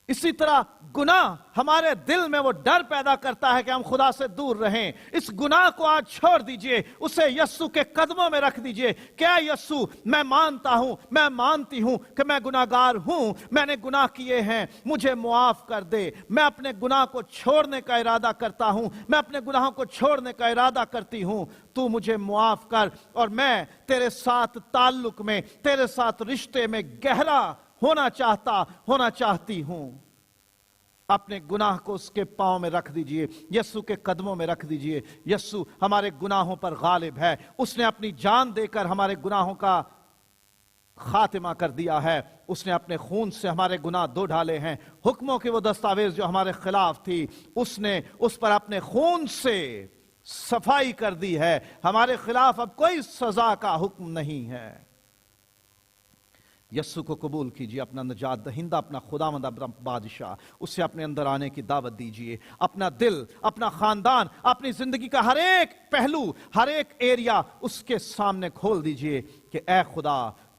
اسی طرح گناہ ہمارے دل میں وہ ڈر پیدا کرتا ہے کہ ہم خدا سے دور رہیں۔ اس گناہ کو آج چھوڑ دیجئے، اسے یسوع کے قدموں میں رکھ دیجئے کہ اے یسوع، میں مانتا ہوں، میں مانتی ہوں کہ میں گناہگار ہوں، میں نے گناہ کیے ہیں، مجھے معاف کر دے۔ میں اپنے گناہ کو چھوڑنے کا ارادہ کرتا ہوں، میں اپنے گناہوں کو چھوڑنے کا ارادہ کرتی ہوں، تو مجھے معاف کر، اور میں تیرے ساتھ تعلق میں، تیرے ساتھ رشتے میں گہرا ہونا چاہتی ہوں۔ اپنے گناہ کو اس کے پاؤں میں رکھ دیجئے، یسوع کے قدموں میں رکھ دیجئے۔ یسوع ہمارے گناہوں پر غالب ہے، اس نے اپنی جان دے کر ہمارے گناہوں کا خاتمہ کر دیا ہے، اس نے اپنے خون سے ہمارے گناہ دھو ڈالے ہیں۔ حکموں کی وہ دستاویز جو ہمارے خلاف تھی، اس نے اس پر اپنے خون سے صفائی کر دی ہے۔ ہمارے خلاف اب کوئی سزا کا حکم نہیں ہے۔ یسوع کو قبول کیجئے اپنا نجات دہندہ، اپنا خداوند، اپنا بادشاہ۔ اسے اپنے اندر آنے کی دعوت دیجئے۔ اپنا دل، اپنا خاندان، اپنی زندگی کا ہر ایک پہلو، ہر ایک ایریا اس کے سامنے کھول دیجئے کہ اے خدا،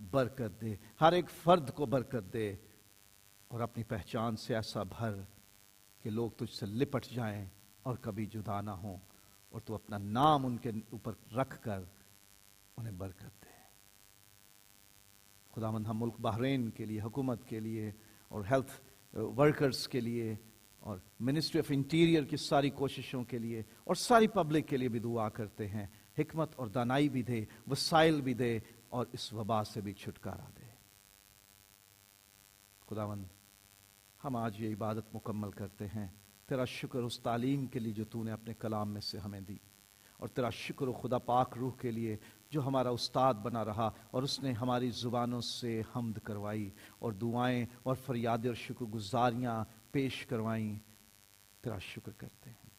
برکت دے، ہر ایک فرد کو برکت دے، اور اپنی پہچان سے ایسا بھر کہ لوگ تجھ سے لپٹ جائیں اور کبھی جدا نہ ہوں، اور تو اپنا نام ان کے اوپر رکھ کر انہیں برکت دے۔ خداوند ہم ملک بحرین کے لیے، حکومت کے لیے، اور ہیلتھ ورکرز کے لیے، اور منسٹری آف انٹیریئر کی ساری کوششوں کے لیے، اور ساری پبلک کے لیے بھی دعا کرتے ہیں، حکمت اور دانائی بھی دے، وسائل بھی دے، اور اس وبا سے بھی چھٹکارا دے۔ خداوند ہم آج یہ عبادت مکمل کرتے ہیں، تیرا شکر اس تعلیم کے لیے جو تو نے اپنے کلام میں سے ہمیں دی، اور تیرا شکر و خدا پاک روح کے لیے جو ہمارا استاد بنا رہا، اور اس نے ہماری زبانوں سے حمد کروائی اور دعائیں اور فریادیں اور شکر گزاریاں پیش کروائیں۔ تیرا شکر کرتے ہیں،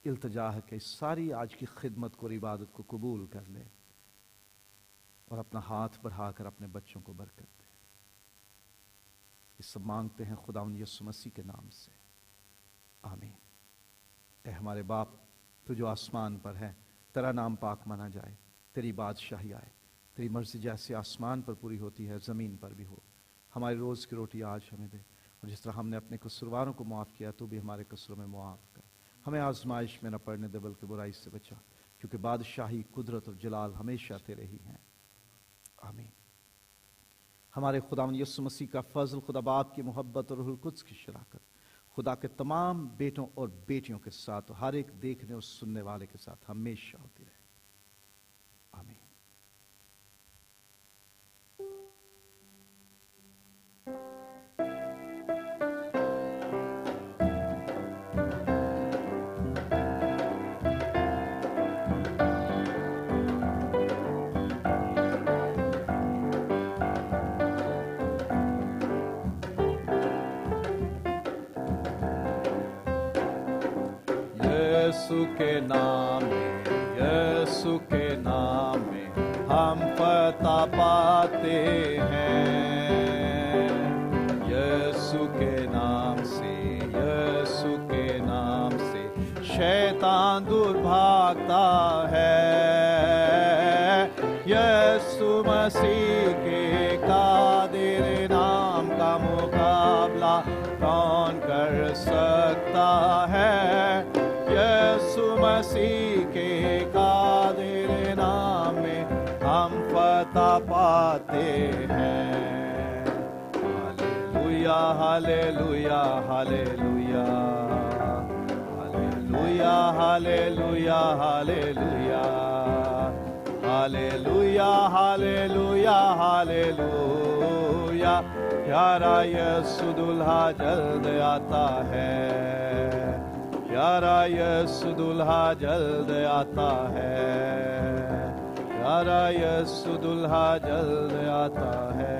التجا ہے کہ اس ساری آج کی خدمت کو اور عبادت کو قبول کر لے، اور اپنا ہاتھ بڑھا کر اپنے بچوں کو برکت دے۔ یہ سب مانگتے ہیں خداوند یسوع مسیح کے نام سے، آمین۔ اے ہمارے باپ، تو جو آسمان پر ہے، تیرا نام پاک مانا جائے، تیری بادشاہی آئے، تیری مرضی جیسے آسمان پر پوری ہوتی ہے زمین پر بھی ہو۔ ہماری روز کی روٹی آج ہمیں دے، اور جس طرح ہم نے اپنے قصورواروں کو معاف کیا، تو بھی ہمارے قصوروں میں معاف کر۔ ہمیں آزمائش میں نہ پڑنے دے، بلکہ برائی سے بچا، کیونکہ بادشاہی، قدرت اور جلال ہمیشہ تیرے ہی ہیں، آمین۔ ہمارے خداوند یسوع مسیح کا فضل، خدا باپ کی محبت اور روح القدس کی شراکت خدا کے تمام بیٹوں اور بیٹیوں کے ساتھ، ہر ایک دیکھنے اور سننے والے کے ساتھ ہمیشہ ہوتی رہے، آمین۔ یسوع کے نام میں، یسوع کے نام میں ہم فتح پاتے ہیں، یسوع کے نام سے، یسوع کے نام سے شیطان دور بھاگتا ہے، یسوع مسیح کے قادر نام کا مقابلہ کون کر سکتا ہے، یسوع مسیح کے قادر نام میں ہم فتح پاتے ہیں، hallelujah hallelujah hallelujah hallelujah hallelujah hallelujah hallelujah hallelujah hallelujah, پیارا یسوع دلہا جلد آتا ہے، پیارا یسوع دلہا جلد آتا ہے، پیارا یسوع دلہا جلد آتا ہے۔